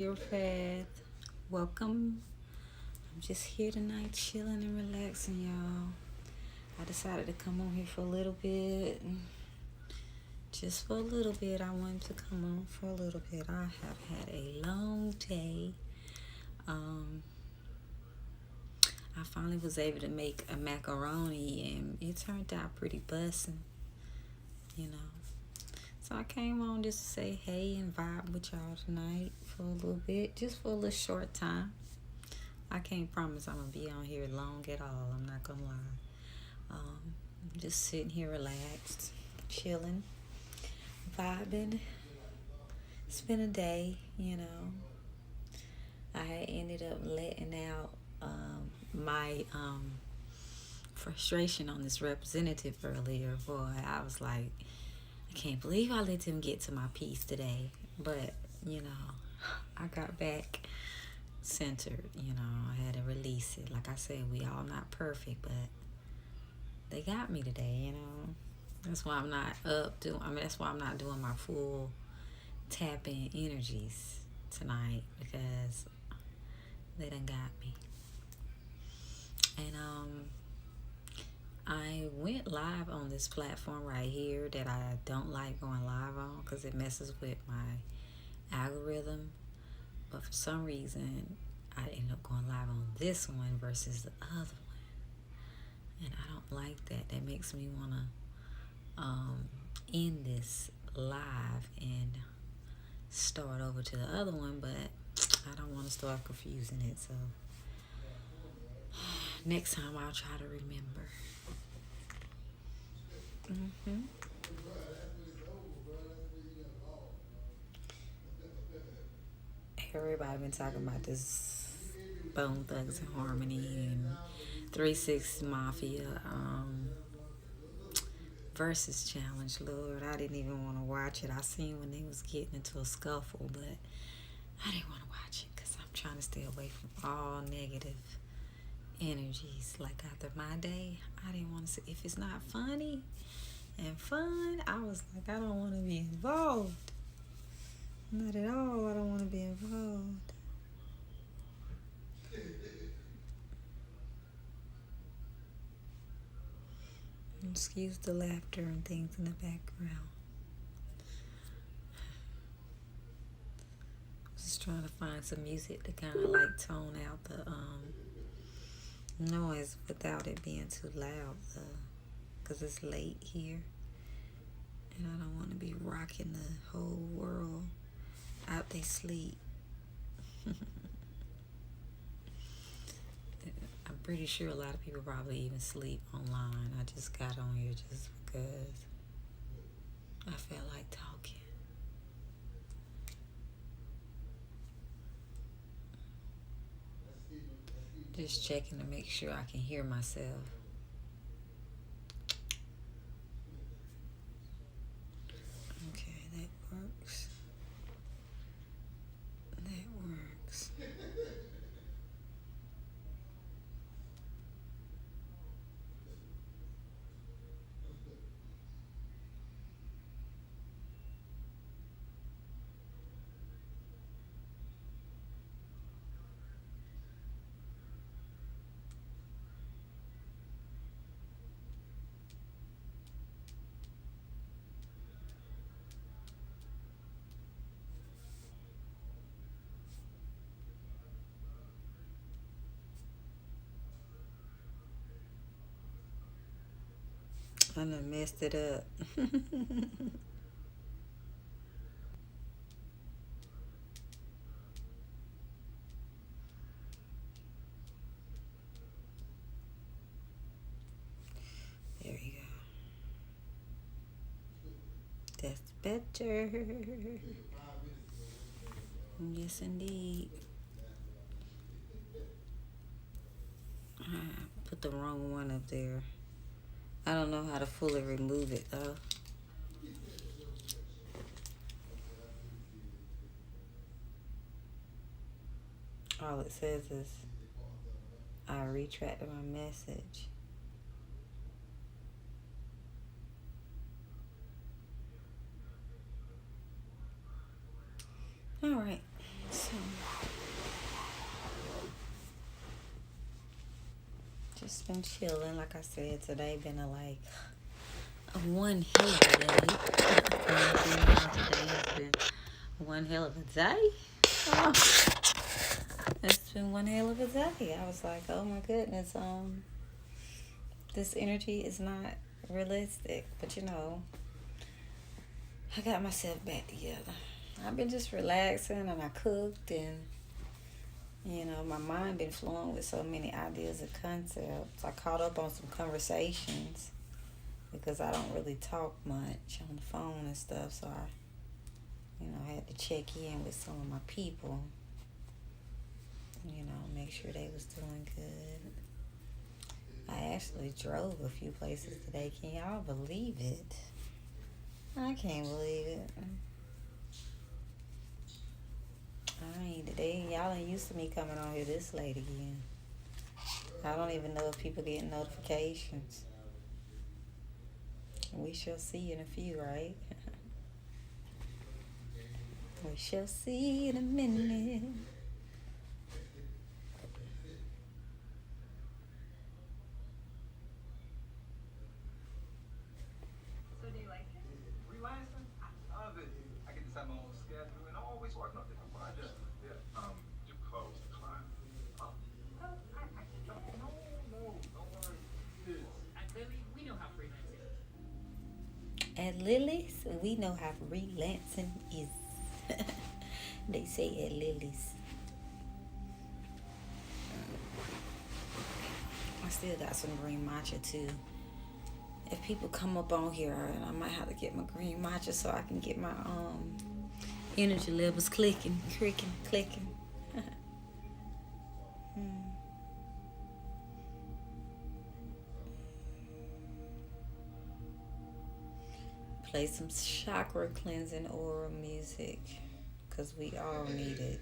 Your path. Welcome. I'm just here tonight, chilling and relaxing, y'all. I decided to come on here for a little bit. Just for a little bit. I wanted to come on for a little bit. I have had a long day. I finally was able to make a macaroni, and it turned out pretty bussin'. So I came on just to say hey and vibe with y'all tonight for a little bit, just for a little short time. I can't promise I'm going to be on here long at all. I'm not going to lie. I'm just sitting here relaxed, chilling, vibing. It's been a day. I ended up letting out my frustration on this representative earlier. Boy, I was like, I can't believe I let them get to my piece today. But, I got back centered. I had to release it. Like I said, we all not perfect, but they got me today. That's why I'm not that's why I'm not doing my full tapping energies tonight, because they done got me. And I went live on this platform right here that I don't like going live on because it messes with my algorithm. But for some reason, I ended up going live on this one versus the other one. And I don't like that. That makes me want to end this live and start over to the other one, but I don't want to start confusing it. So next time I'll try to remember. Everybody been talking about this Bone Thugs and Harmony and 3-6 Mafia versus challenge. Lord, I didn't even want to watch it. I seen when they was getting into a scuffle, but I didn't want to watch it because I'm trying to stay away from all negative energies. Like after my day, I didn't want to see. If it's not funny and fun, I was like, I don't want to be involved. Not at all. I don't want to be involved. Excuse the laughter and things in the background. Just trying to find some music to kind of like tone out the noise without it being too loud, because it's late here and I don't want to be rocking the whole world out they sleep. I'm pretty sure a lot of people probably even sleep online. I just got on here just because I felt like talking. Just checking to make sure I can hear myself. Okay, that works. That works. I done messed it up. There you go. That's better. Yes, indeed. I put the wrong one up there. I don't know how to fully remove it, though. All it says is, I retracted my message. All right. So Just been chilling. Like I said, today been a one hell of a day. Today has been one hell of a day. Oh, it's been one hell of a day. I was like, oh my goodness, this energy is not realistic. But I got myself back together. I've been just relaxing and I cooked and my mind been flowing with so many ideas and concepts. I caught up on some conversations because I don't really talk much on the phone and stuff, so I had to check in with some of my people, make sure they was doing good. I actually drove a few places today. Can y'all believe it? I can't believe it. Y'all ain't used to me coming on here this late again. I don't even know if people get notifications. We shall see in a few, right? We shall see in a minute. So do you like it? Freelancing? I love it. I get to set my own schedule and I'm always working on different projects. Yeah. Do close the client. Oh, I can do it. No, don't worry. This. At Lily, we know how freelancing is. At Lily's, we know how freelancing is. They say at Lily's. I still got some green matcha too. If people come up on here, I might have to get my green matcha so I can get my energy levels clicking. Play some chakra cleansing aura music, because we all need it.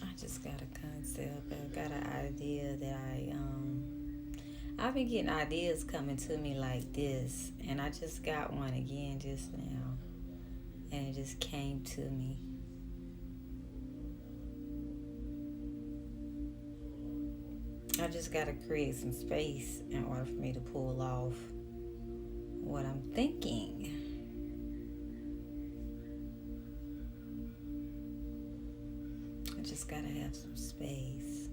I just got a concept. I got an idea that I've been getting ideas coming to me like this, and I just got one again just now, and it just came to me. I just got to create some space in order for me to pull off what I'm thinking. I just got to have some space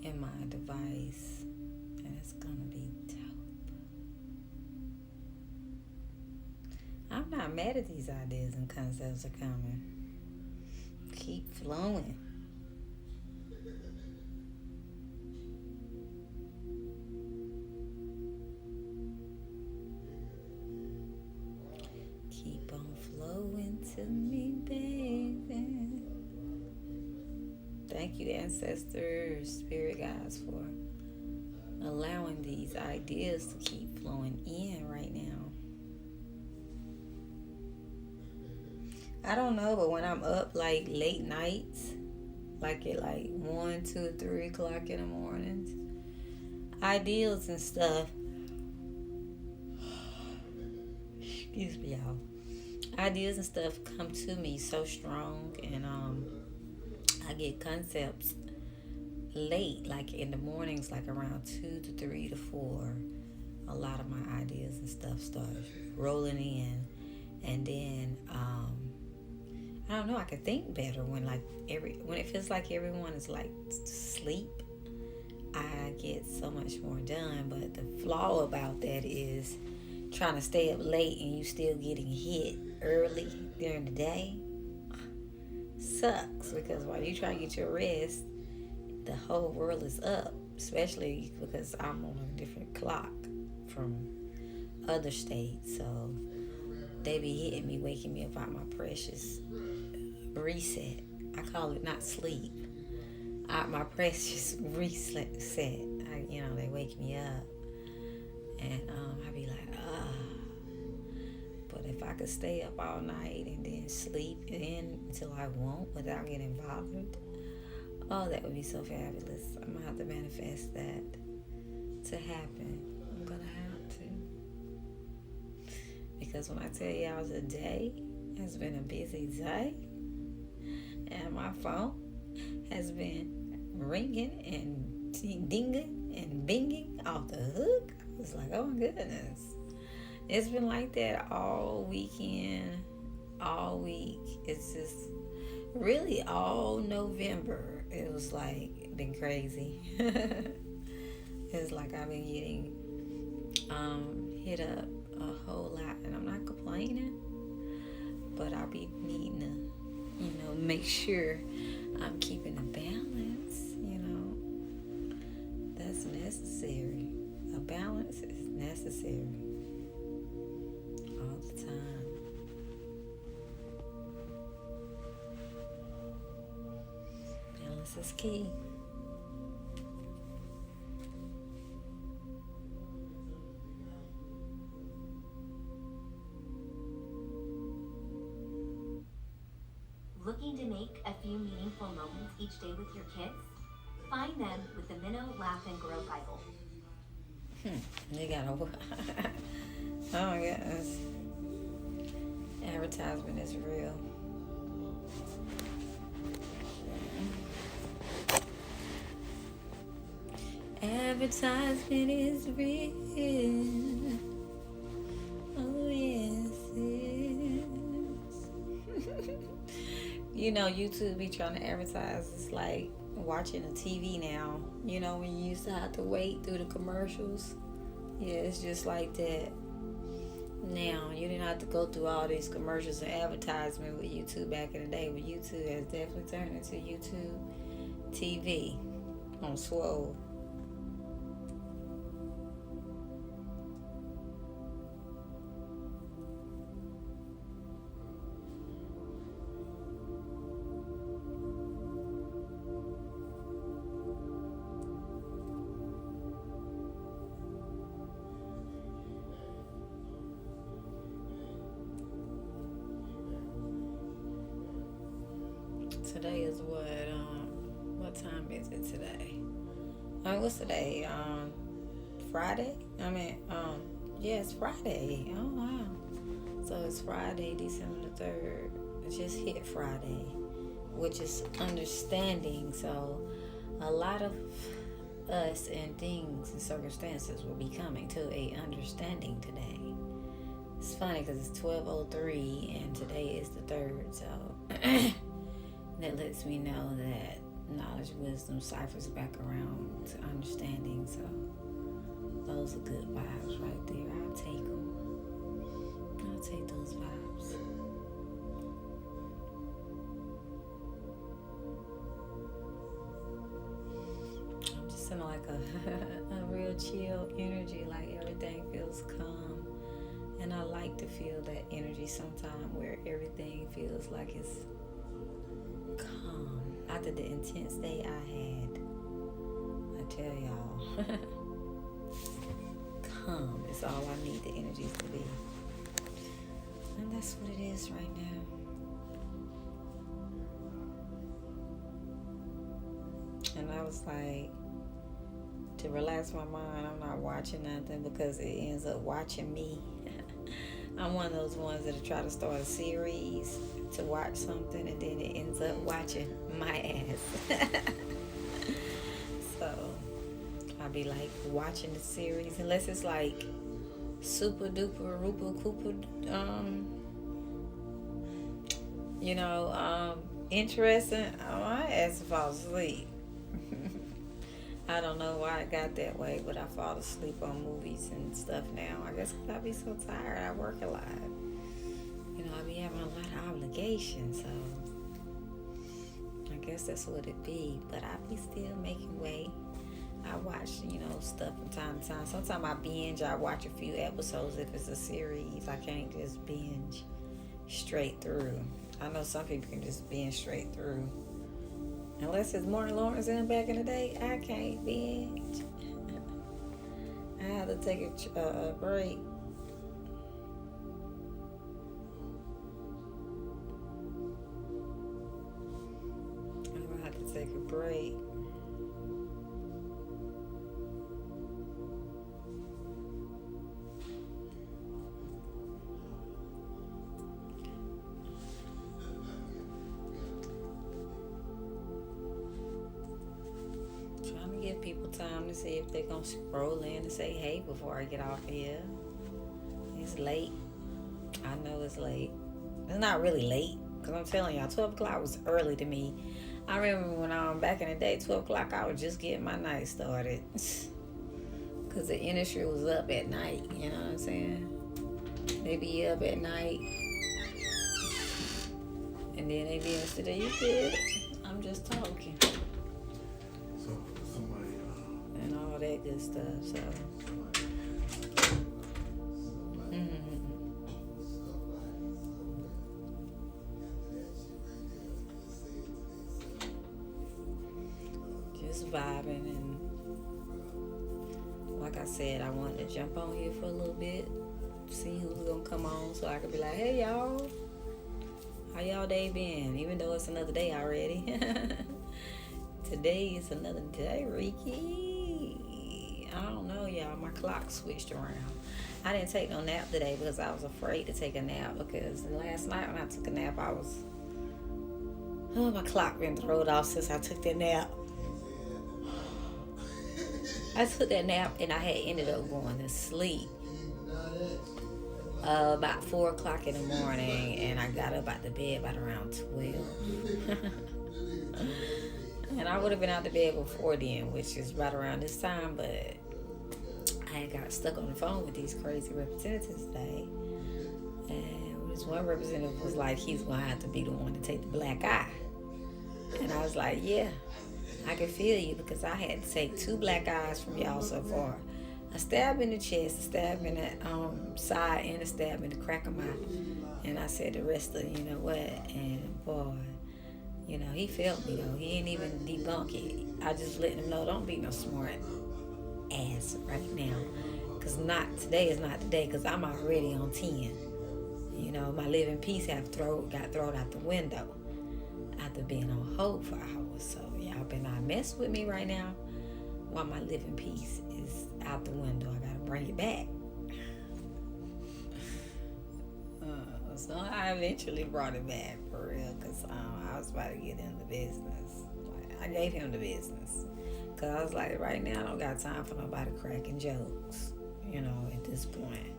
in my device. And it's gonna be dope. I'm not mad at these ideas and concepts are coming. Keep flowing. Keep on flowing to me, baby. Thank you, ancestors, spirit guides, for allowing these ideas to keep flowing in right now. I don't know, but when I'm up like late nights, like at 1, 2, 3 o'clock in the mornings, ideas and stuff, excuse me, y'all, ideas and stuff come to me so strong, and I get concepts late, like in the mornings, like around 2 to 3 to 4. A lot of my ideas and stuff start rolling in, and then I don't know, I can think better when when it feels like everyone is asleep. I get so much more done. But the flaw about that is trying to stay up late and you still getting hit early during the day sucks, because while you try to get your rest, the whole world is up, especially because I'm on a different clock from other states. So they be hitting me, waking me up out my precious reset. I call it not sleep. Out my precious reset. They wake me up. And I be like, But if I could stay up all night and then sleep in until I want without getting bothered, Oh, that would be so fabulous. I'm gonna have to manifest that to happen. I'm gonna have to. Because when I tell y'all today has been a busy day, and my phone has been ringing and dinging and binging off the hook, I was like, oh my goodness. It's been like that all weekend, all week. It's just really all November. It was like been crazy. It's like I've been getting hit up a whole lot, and I'm not complaining, but I'll be needing to, make sure I'm keeping a balance. That's necessary. A balance is necessary all the time. Balance is key. Looking to make a few meaningful moments each day with your kids? Find them with the Minnow Laugh and Grow Bible. They got a oh my goodness. Advertisement is real. Advertisement is real. Oh yes, it is. YouTube be trying to advertise. It's like watching a TV now. When you used to have to wait through the commercials. Yeah, it's just like that. Now, you didn't have to go through all these commercials and advertisement with YouTube back in the day, but YouTube has definitely turned into YouTube TV on Swole. Today is what time is it today? What's today? Friday? It's Friday. Oh, wow. So it's Friday, December the 3rd. It just hit Friday, which is understanding. So a lot of us and things and circumstances will be coming to a understanding today. It's funny because it's 12:03 and today is the 3rd. So that lets me know that knowledge, wisdom ciphers back around to understanding. So those are good vibes right there. I'll take them. I'll take those vibes. I'm just in like a real chill energy, like everything feels calm. And I like to feel that energy sometime where everything feels like it's calm. After the intense day I had, I tell y'all, calm is all I need the energies to be. And that's what it is right now. And I was like, to relax my mind, I'm not watching nothing because it ends up watching me. I'm one of those ones that try to start a series to watch something and then it ends up watching my ass. So I'll be like watching the series unless it's like super duper rupa cooper interesting. My ass fall asleep. I don't know why I got that way, but I fall asleep on movies and stuff now. I guess 'cause I be so tired. I work a lot. I be having a lot of obligations, so I guess that's what it be. But I be still making way. I watch, stuff from time to time. Sometimes I binge. I watch a few episodes if it's a series. I can't just binge straight through. I know some people can just binge straight through. Unless it's Martin Lawrence in back in the day, I can't binge. I have to take a break. I have to take a break. great. Trying to give people time to see if they're gonna scroll in and say hey before I get off here. It's late. I know it's late. It's not really late, because I'm telling y'all, 12 o'clock was early to me. I remember when back in the day, 12 o'clock, I was just getting my night started. Because the industry was up at night, you know what I'm saying? They be up at night. And then they be instead of, you good? I'm just talking. So somebody, and all that good stuff, so. Just vibing, and like I said, I wanted to jump on here for a little bit, see who's gonna come on, so I could be like, hey y'all, how y'all day been? Even though it's another day already. Today is another day, Reke. I don't know, y'all. My clock switched around. I didn't take no nap today because I was afraid to take a nap, because last night when I took a nap, my clock been thrown off since I took that nap. I took that nap and I had ended up going to sleep about 4 o'clock in the morning, and I got up out the bed about around 12. And I would have been out the bed before then, which is right around this time, but I had got stuck on the phone with these crazy representatives today. And this one representative was like, he's going to have to be the one to take the black eye. And I was like, yeah, I can feel you, because I had to take 2 black eyes from y'all so far. A stab in the chest, a stab in the side, and a stab in the crack of my. And I said the rest of you know what, and boy, you know, he felt me though. He ain't even debunk it. I just let him know, don't be no smart ass right now, because today is not the day, because I'm already on 10. You know, my living peace got thrown out the window after being on hold for hours. So y'all better not mess with me right now while my living peace is out the window. I gotta bring it back. So I eventually brought it back for real, because I was about to get in the business. I gave him the business, because I was like, right now I don't got time for nobody cracking jokes, you know, at this point.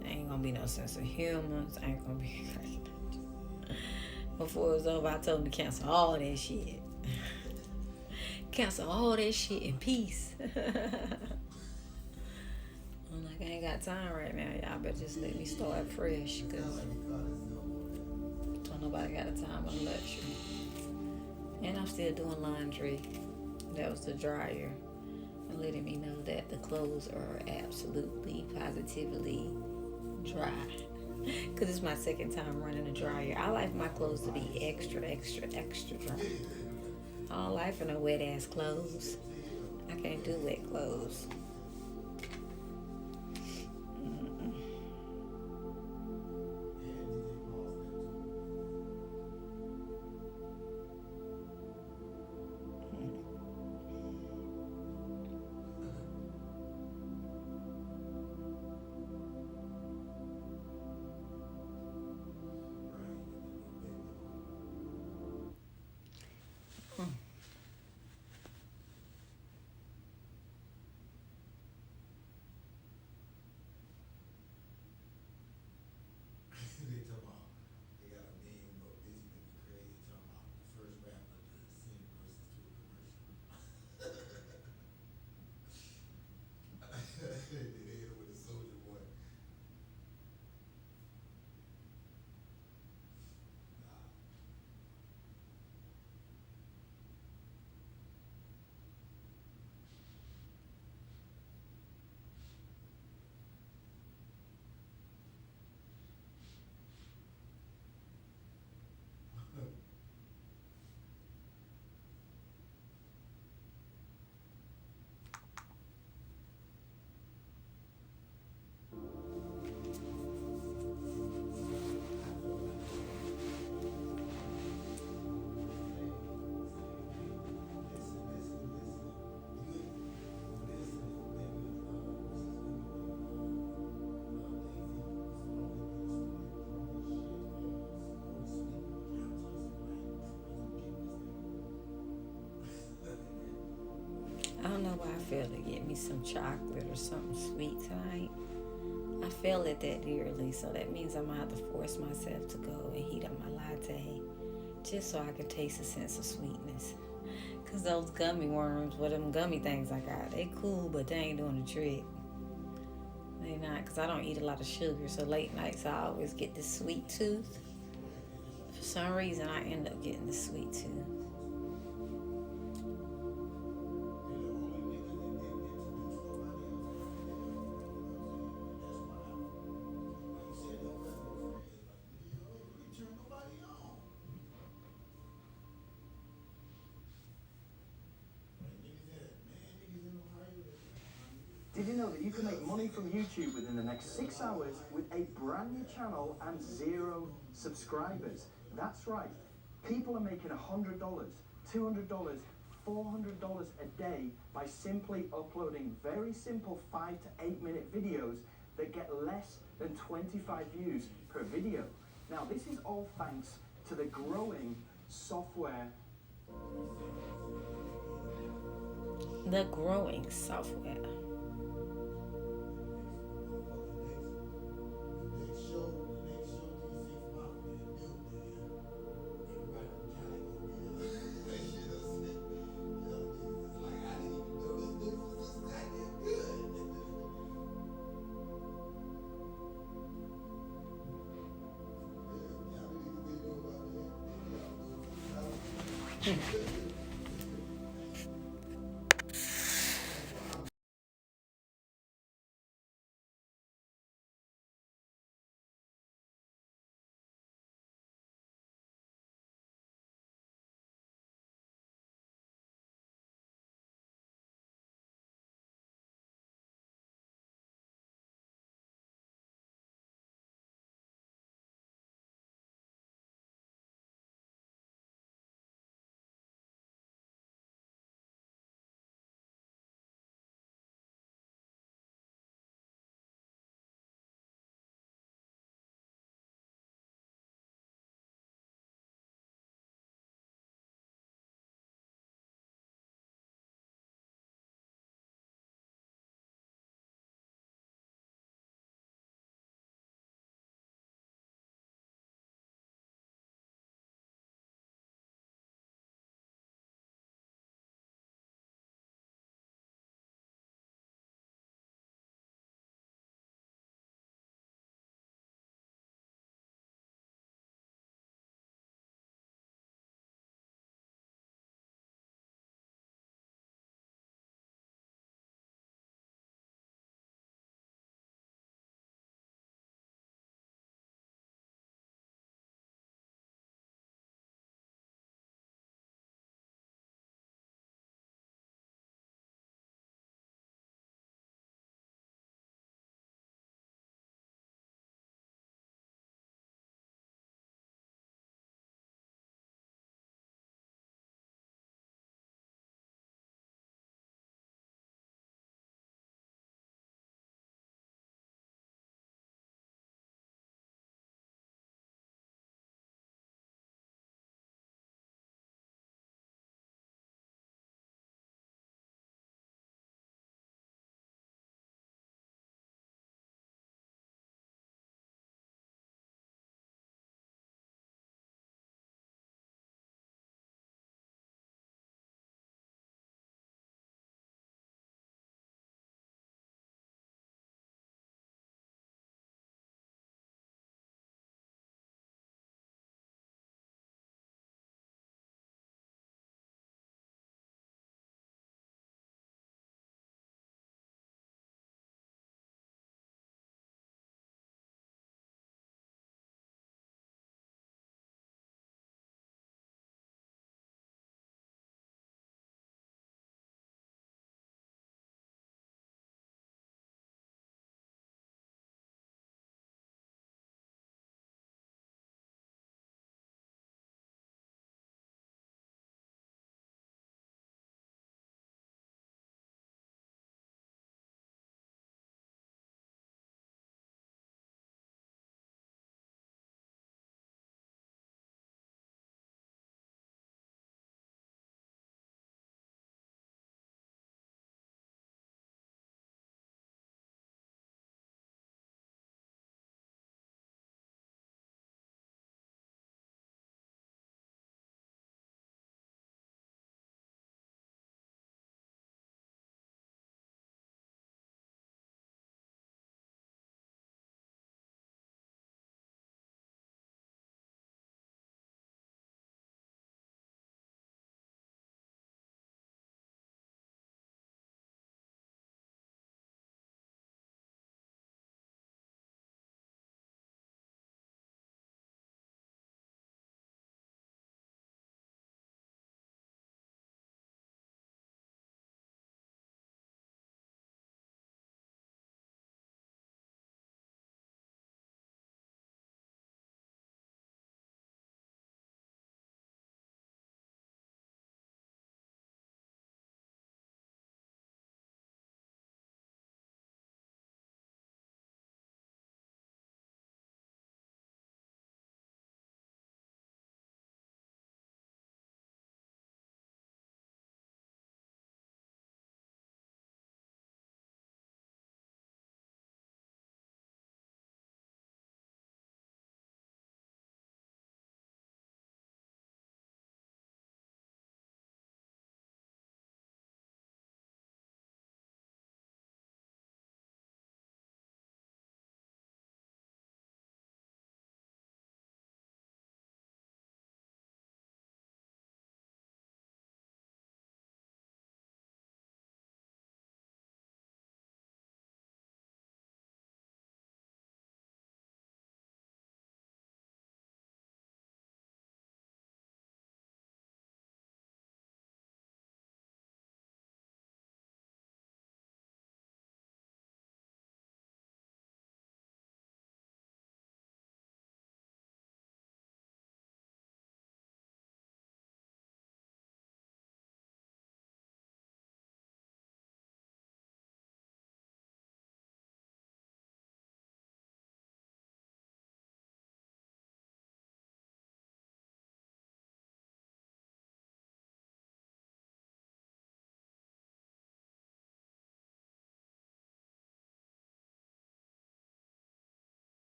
There ain't gonna be no sense of humor. I ain't gonna be cracking jokes. Before it was over, I told him to cancel all that shit. Cancel all that shit in peace. I'm like, I ain't got time right now. Y'all better just let me start fresh, because don't nobody got a time on luxury. And I'm still doing laundry. That was the dryer. And letting me know that the clothes are absolutely, positively dry. Because it's my second time running a dryer. I like my clothes to be extra, extra, extra dry. I don't like for no wet ass clothes. I can't do wet clothes. feel to get me some chocolate or something sweet tonight. I feel it that dearly, so that means I'm gonna have to force myself to go and heat up my latte just so I can taste a sense of sweetness. Cause those gummy worms, with them gummy things I got, they cool, but they ain't doing the trick. They not, cause I don't eat a lot of sugar, so late nights I always get this sweet tooth. For some reason, I end up getting the sweet tooth. Did you know that you can make money from YouTube within the next 6 hours with a brand new channel and 0 subscribers? That's right. People are making $100, $200, $400 a day by simply uploading very simple 5 to 8 minute videos that get less than 25 views per video. Now, this is all thanks to the growing software. The growing software.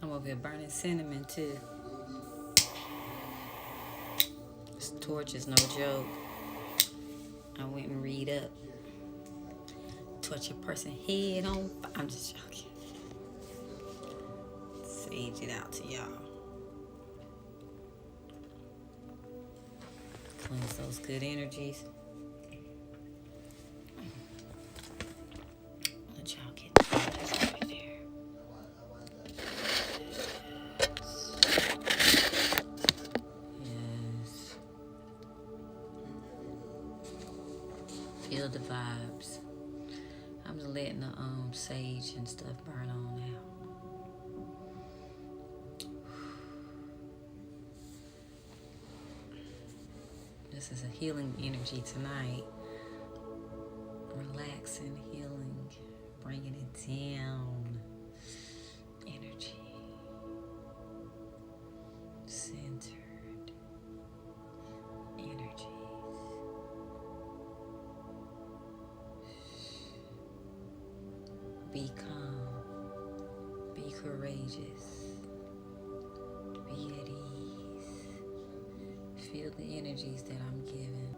I'm over here burning cinnamon too. This torch is no joke. I went and read up. Torch a person head on. I'm just joking. Sage it out to y'all. Cleanse those good energies. Let y'all get this over there. Yes. Feel the vibes. I'm just letting the sage and stuff burn on now. This is a healing energy tonight. Relaxing, healing, bringing it down. Energy. Centered. Energies. Be calm. Be courageous. Be at ease. Feel the energies that I'm giving.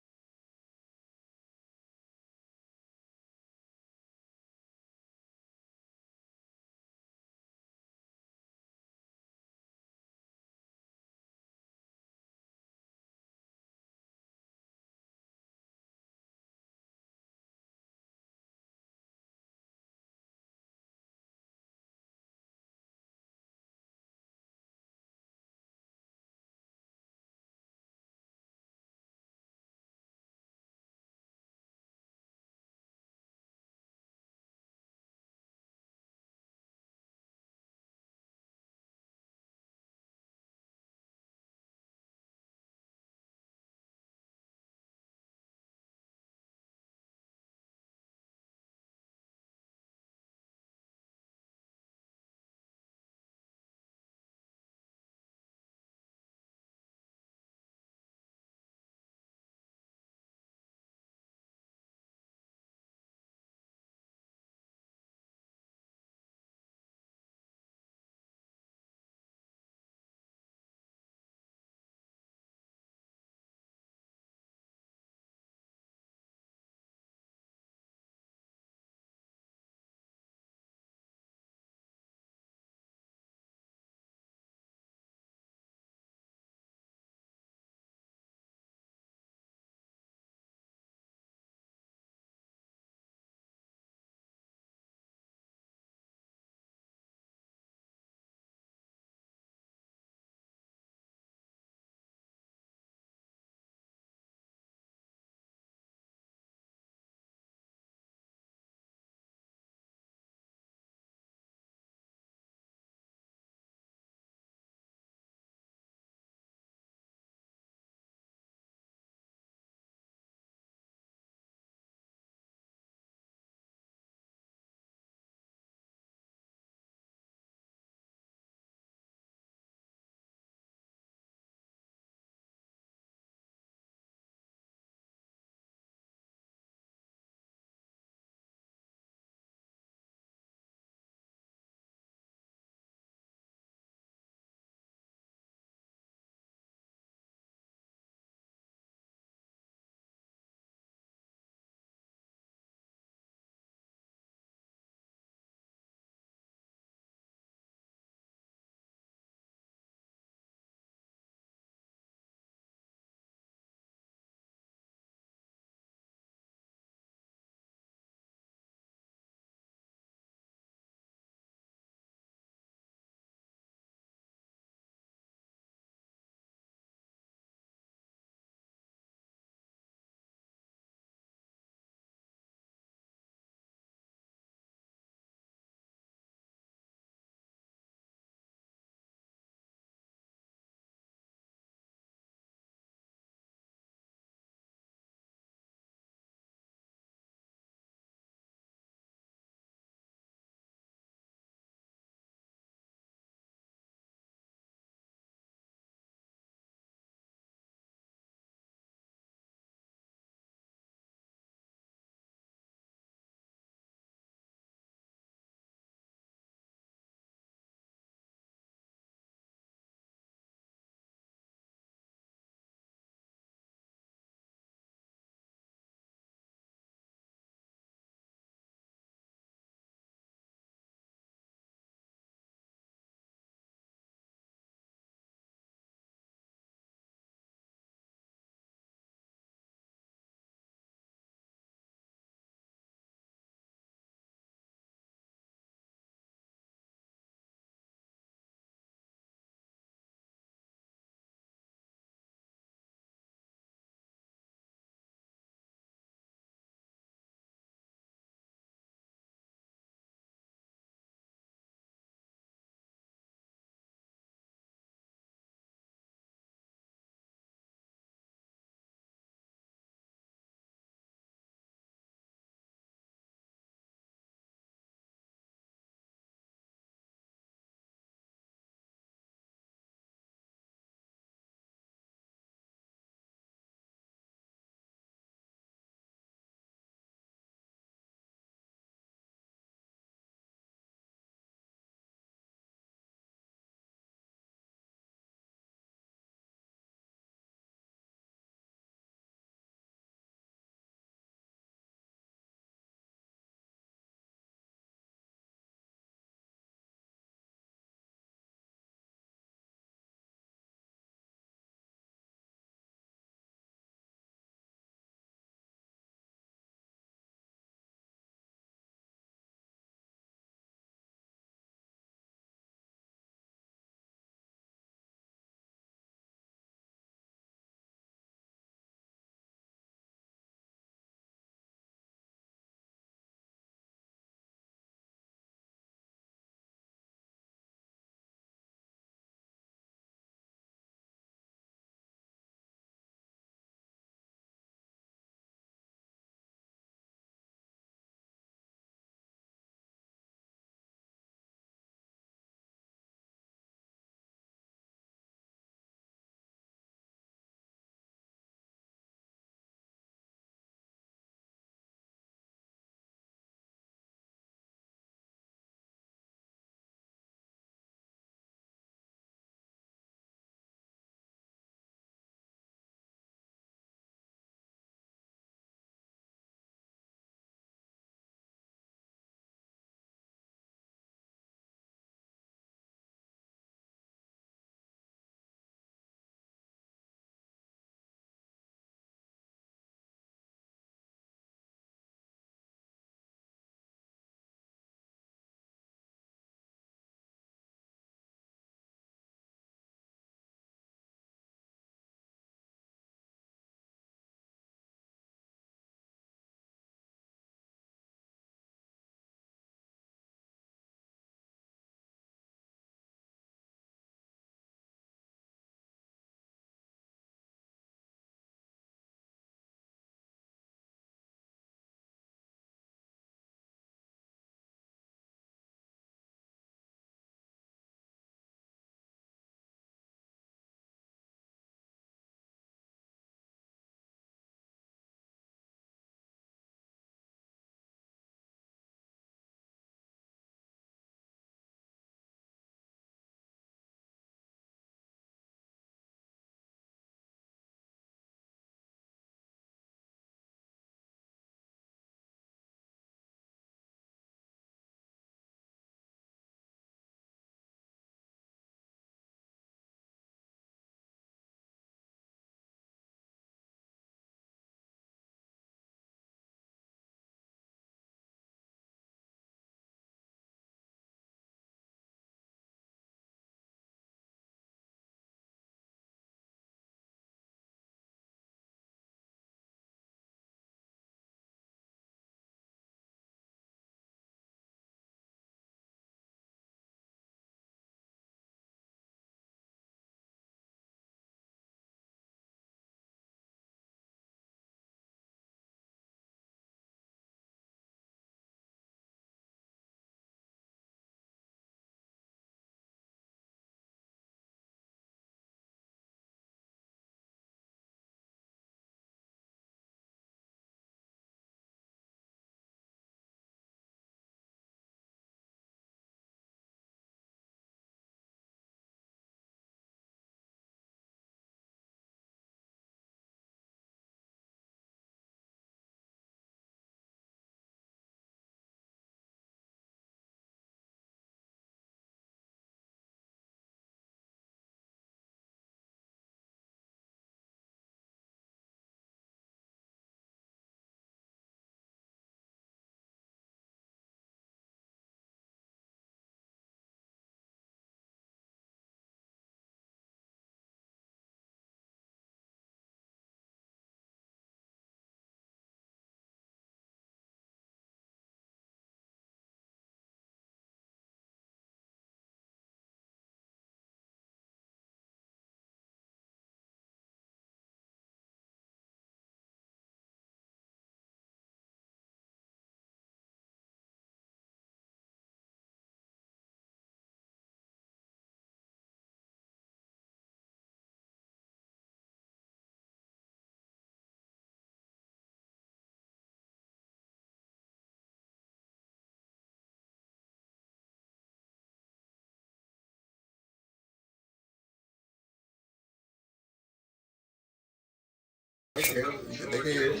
They can hear it.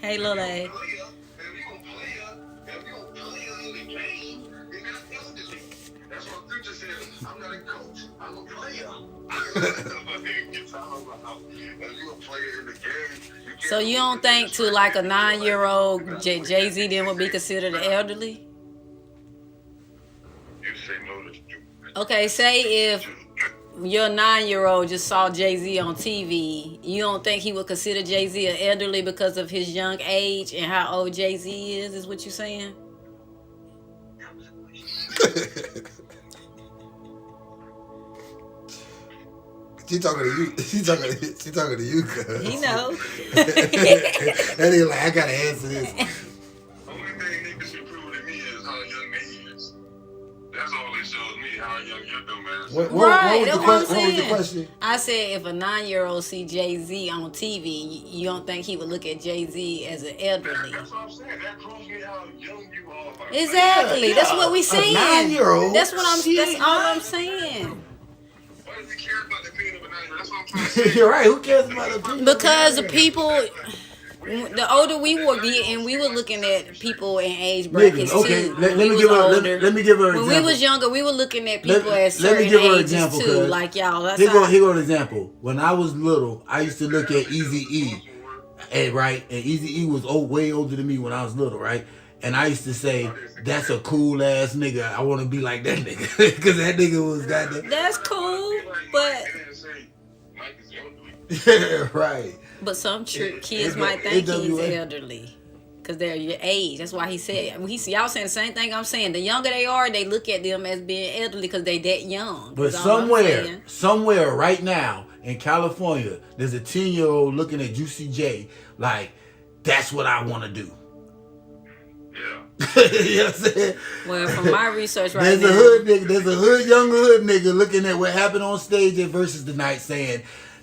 Hey, Lil A. If you gonna play her in the game, you got elderly. That's what Future said. I'm not a coach. I'm a player. If you a player in the game, So you don't think to like a 9-year-old Jay-Z then would be considered an elderly? You say no to stupid. Okay, say if your 9-year-old just saw Jay-Z on TV, you don't think he would consider Jay-Z an elderly because of his young age and how old Jay-Z is what you saying? She talking to you. She talking to you, cuz. He know. That nigga like, I gotta answer this. Only thing niggas can prove to me is how young they is. That's all it shows me, how young your dumb ass is. What Right, was that's the what I'm what was the saying. question? I said if a 9-year-old see Jay-Z on TV, you don't think he would look at Jay-Z as an elderly? That's what I'm saying. That proves me how young you are. Exactly. Yeah, That's yeah. what we A saying. 9-year-old, That's what I'm. she That's ain't all nine. I'm saying. Why does he care about the opinion of a 9-year-old? That's what I'm trying to say. You're right. Who cares about the opinion? Because the people, the older we were getting, we were looking at people in age brackets Niggas, okay, too. let When me we give was her older. let me give her an When example. we was younger, we were looking at people at Let certain me give her an ages example, too. cuz. Like y'all, that's Here how. go an example. When I was little, I used to look at Eazy-E, and right, and Eazy-E was way older than me when I was little, right? And I used to say, that's a cool ass nigga. I want to be like that nigga. Because that nigga was goddamn. That's cool, but Yeah, right. some kids it- might think he's NWA. elderly. Cause they're your age. That's why he said. Y'all saying the same thing I'm saying. The younger they are, they look at them as being elderly because they that young. But That's all I'm saying. somewhere right now in California, there's a 10-year-old looking at Juicy J like, that's what I want to do. Yeah. You know what I'm saying? Well, from my research right There's now, a hood nigga, young hood nigga looking at what happened on stage at Versus the Night saying,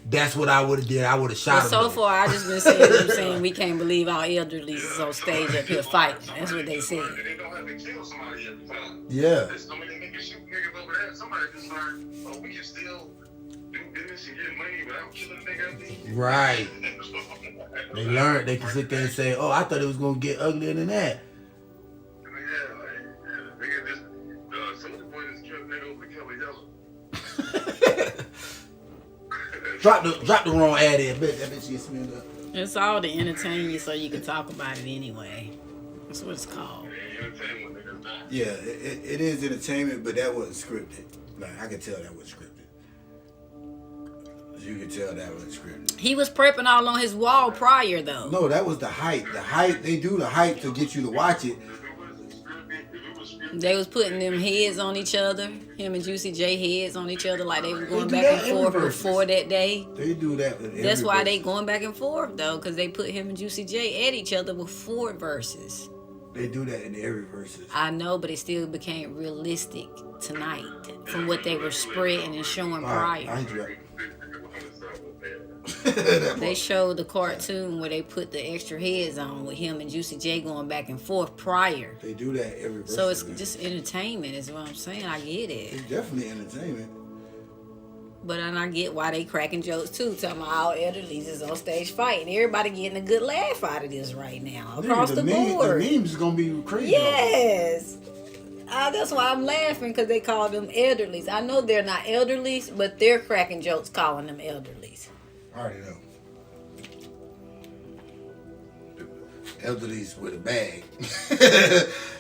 that's what I would have did. I would have shot but him. so though. far I just been saying them saying we can't believe our elderly is on stage up here fighting. That's what they said. They don't have to kill somebody every time. Yeah. There's so many niggas shoot niggas over there. Somebody just learned, oh, we can still do business and get money without killing a nigga. Right. They learned they can sit there and say, oh, I thought it was gonna get uglier than that. Nigga just, some of the boys just killed nigga over the color yellow. Drop the wrong ad in. That bitch gets me up. It's all to entertain you so you can talk about it anyway. That's what it's called. Yeah, it is entertainment, but that wasn't scripted. Like, I could tell that wasn't scripted. You could tell that wasn't scripted. He was prepping all on his wall prior though. No, that was the hype. The hype, they do the hype to get you to watch it. They was putting them heads on each other. Him and Juicy J heads on each other like they was going do back that and forth every before that day. They do that with That's every why they verse. going back and forth though, because they put him and Juicy J at each other before verses. They do that in every verses. I know, but it still became realistic tonight from what they were spreading and showing prior. I do They showed the cartoon where they put the extra heads on with him and Juicy J going back and forth prior. They do that every verse. So it's just entertainment is what I'm saying. I get it. It's definitely entertainment. But and I get why they cracking jokes too. Talking about all elderlies is on stage fighting. Everybody getting a good laugh out of this right now. Across the board. The memes is gonna be crazy. Yes. That's why I'm laughing because they call them elderlies. I know they're not elderlies, but they're cracking jokes calling them elderlies. I already know. Elderlies with a bag.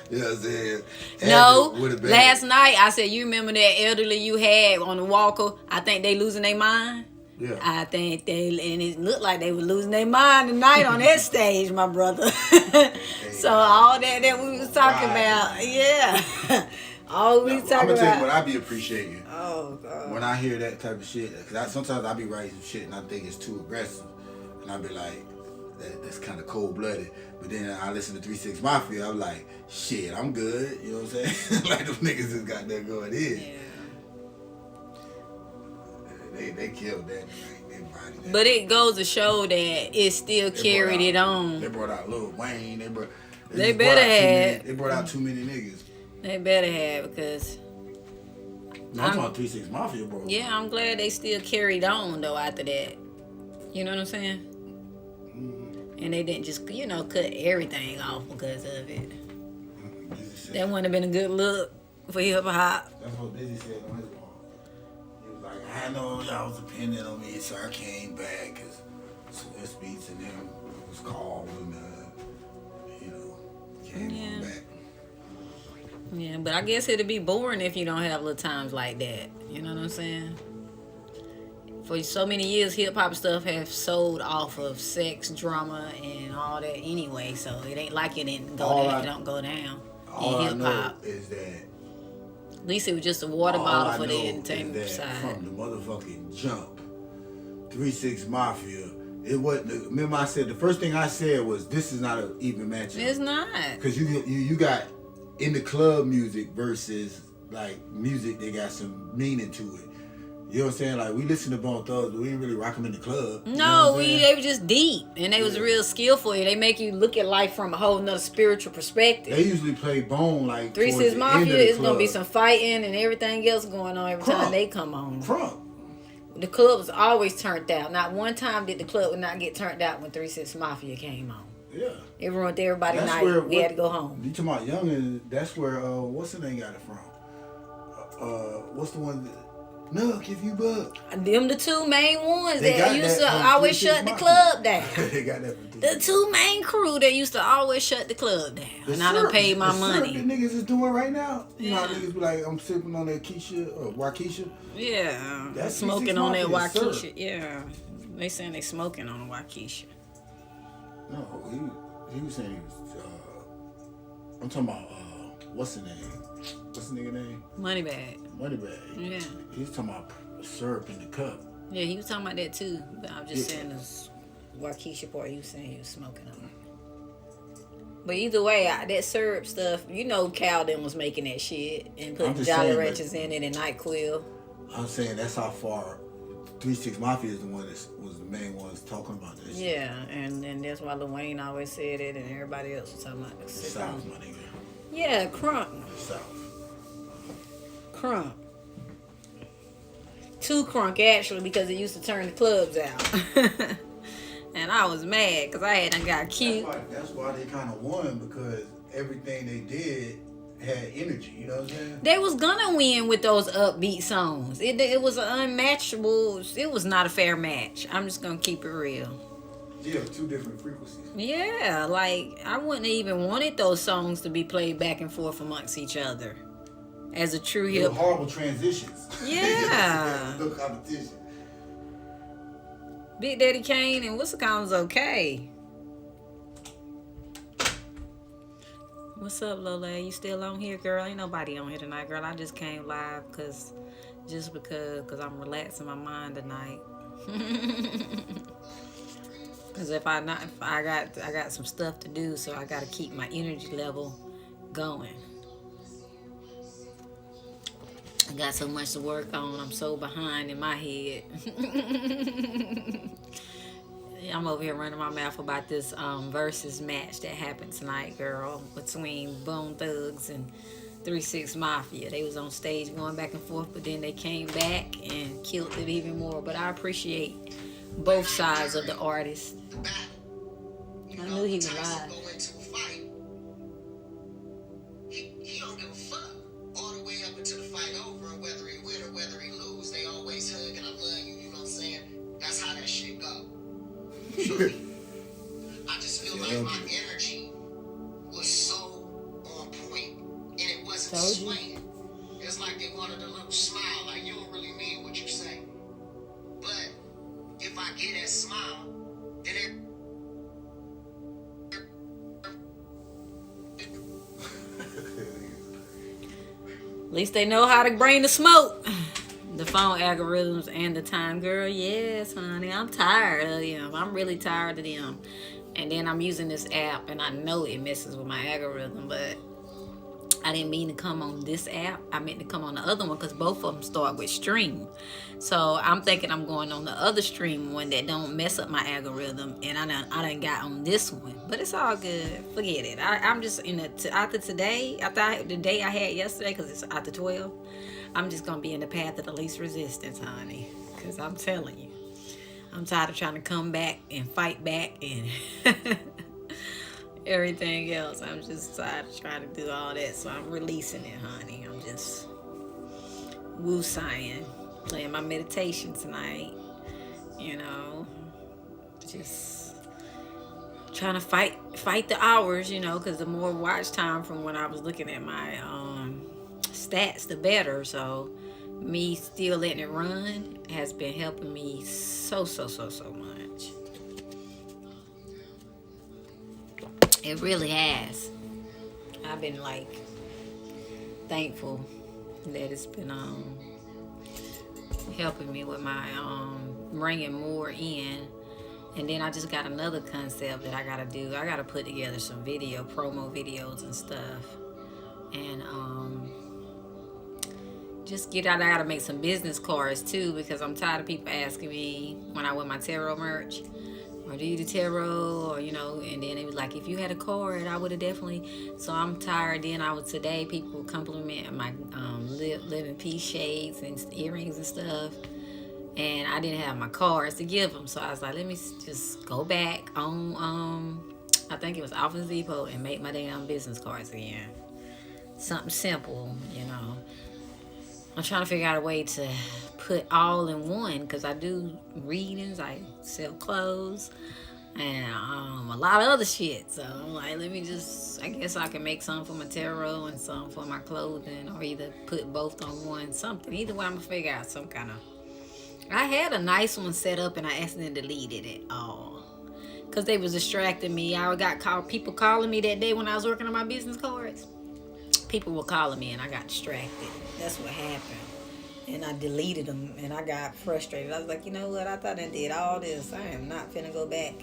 You know what I'm saying? No, With a bag. last night I said, you remember that elderly you had on the walker? I think they losing their mind. Yeah. I think and it looked like they were losing their mind tonight on that stage, my brother. So all that we was talking about, yeah. All we was I'm talking gonna tell you what about. I be appreciating. Oh, God. When I hear that type of shit, because sometimes I be writing some shit and I think it's too aggressive, and I be like, that's kind of cold blooded. But then I listen to 3 6 Mafia, I'm like, shit, I'm good. You know what I'm saying? Like them niggas just got that going in. Yeah. They killed that. They bodied that. But it goes to show that it still carried it They on. brought out Lil Wayne. They better have. They brought out too many niggas. They better have because. No, I'm talking 3 6 Mafia, bro. Yeah, I'm glad they still carried on though after that. You know what I'm saying? And they didn't just, you know, cut everything off because of it. That wouldn't have been a good look for hip hop. That's what Dizzy said on his blog. He was like, I know y'all was depending on me, so I came back because Swiss Beats and them was called and, you know, came back. Yeah, but I guess it'd be boring if you don't have little times like that. You know what I'm saying? For so many years, hip-hop stuff have sold off of sex, drama, and all that anyway, so it ain't like it didn't go down. It don't go down all in hip-hop. I know is that at least it was just a water bottle for the entertainment side. From the motherfucking jump, 3 6 Mafia, it wasn't. Remember I said, the first thing I said was, this is not an even matchup. It's not. Because you got in the club music versus like music that got some meaning to it. You know what I'm saying? Like, we listen to Bone Thugs, but we didn't really rock them in the club. No, they were just deep. And they was real skillful. They make you look at life from a whole nother spiritual perspective. They usually play Bone like 3 6 Mafia is going to be some fighting and everything else going on every time they come on. Crunk. The club was always turned out. Not one time did the club not get turned out when 3 6 Mafia came on. Yeah. It ruined everybody's night. We had to go home. You talking about Youngin? That's where, what's the name got it from? What's the one that... Nuck if you buck. Them the two main ones that used to always shut the club down. They got that from the two main crew that used to always shut the club down. And I done paid my money. The niggas is doing right now. You know how niggas be like, I'm sipping on that Keisha or Waukesha? Yeah. That's smoking on that Waukesha. Yeah. They saying they smoking on Waukesha. No, he was saying he was, I'm talking about, what's the name? What's the nigga name? Moneybag. Yeah. He was talking about syrup in the cup. Yeah, he was talking about that too. But I'm just saying this Waukesha part, he was saying he was smoking on. But either way, that syrup stuff, you know Cal then was making that shit and putting Jolly Ranchers in it and NyQuil. I'm saying that's how far 3 6 Mafia is the one that was the main ones talking about that shit. Yeah, and that's why Lil Wayne always said it and everybody else was talking about the South, my nigga. Yeah, crunk. South. Crunk. Too crunk, actually, because it used to turn the clubs out. And I was mad because I hadn't got cute. That's why they kind of won, because everything they did had energy, you know what I'm saying? They was gonna win with those upbeat songs. It was an unmatchable, it was not a fair match. I'm just gonna keep it real. Yeah, 2 different frequencies. Yeah, like, I wouldn't have even wanted those songs to be played back and forth amongst each other. As a true hip. Horrible transitions. Yeah. No competition. Big Daddy Kane and what's the call was okay. What's up, Lola? You still on here, girl? Ain't nobody on here tonight, girl. I just came live because I'm relaxing my mind tonight. Because I got some stuff to do, so I got to keep my energy level going. I got so much to work on. I'm so behind in my head. I'm over here running my mouth about this versus match that happened tonight, girl, between Bone Thugs and 3 6 Mafia. They was on stage going back and forth, but then they came back and killed it even more. But I appreciate both sides of the artist. I knew he was live. He don't give a fuck. All the way up until the fight over, and whether he win or whether he lose, they always hug and I love you, you know what I'm saying? That's how that shit go. I just feel like my energy was so on point and it wasn't swaying. It's like they wanted a little smile, like you don't really mean what you say. But if I get that smile, then it At least they know how to bring the smoke. The phone algorithms and the time, girl. Yes, honey. I'm tired of them. I'm really tired of them. And then I'm using this app, and I know it messes with my algorithm, but I didn't mean to come on this app. I meant to come on the other one because both of them start with stream. So I'm thinking I'm going on the other stream one that don't mess up my algorithm, and I done got on this one. But it's all good. Forget it. I'm just after today, after the day I had yesterday, because it's after 12, I'm just going to be in the path of the least resistance, honey. Because I'm telling you, I'm tired of trying to come back and fight back and everything else. I'm just tired of trying to do all that. So I'm releasing it, honey. I'm just woo-sighing, playing my meditation tonight. You know, just trying to fight the hours, you know, because the more watch time from when I was looking at my stats, the better. So me still letting it run has been helping me so much. It really has. I've been like thankful that it's been helping me with my bringing more in. And then I just got another concept that I gotta do. I gotta put together some promo videos and stuff, and just get out. I gotta make some business cards too, because I'm tired of people asking me when I wear my tarot merch, or do you do tarot, or you know. And then it was like, if you had a card, I would have definitely. So I'm tired. Then today people compliment my Live in Peace shades and earrings and stuff. And I didn't have my cards to give them. So I was like, let me just go back on, I think it was Office Depot, and make my damn business cards again. Something simple, you know. I'm trying to figure out a way to put all in one, because I do readings, I sell clothes, and a lot of other shit. So I'm like, let me just, I guess I can make some for my tarot and some for my clothing, or either put both on one, something. Either way, I'm going to figure out some kind of. I had a nice one set up, and I accidentally deleted it all because they was distracting me. I got people calling me that day when I was working on my business cards. People were calling me, and I got distracted. That's what happened. And I deleted them, and I got frustrated. I was like, you know what? I thought I did all this. I am not finna go back.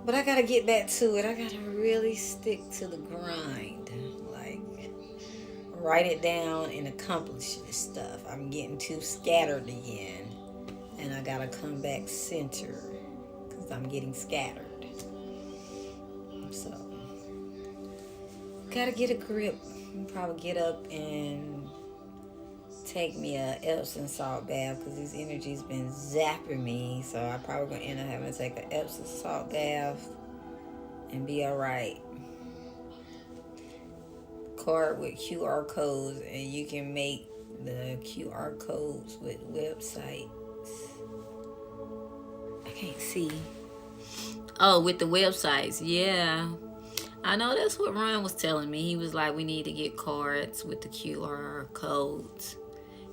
But I got to get back to it. I got to really stick to the grind. Like, write it down and accomplish this stuff. I'm getting too scattered again. And I gotta come back center because I'm getting scattered. So, gotta get a grip. Probably get up and take me a Epsom salt bath, because these energies been zapping me. So I probably gonna end up having to take an Epsom salt bath and be alright. Card with QR codes, and you can make the QR codes with websites. I can't see. Oh, with the websites, yeah. I know that's what Ron was telling me. He was like, we need to get cards with the QR codes.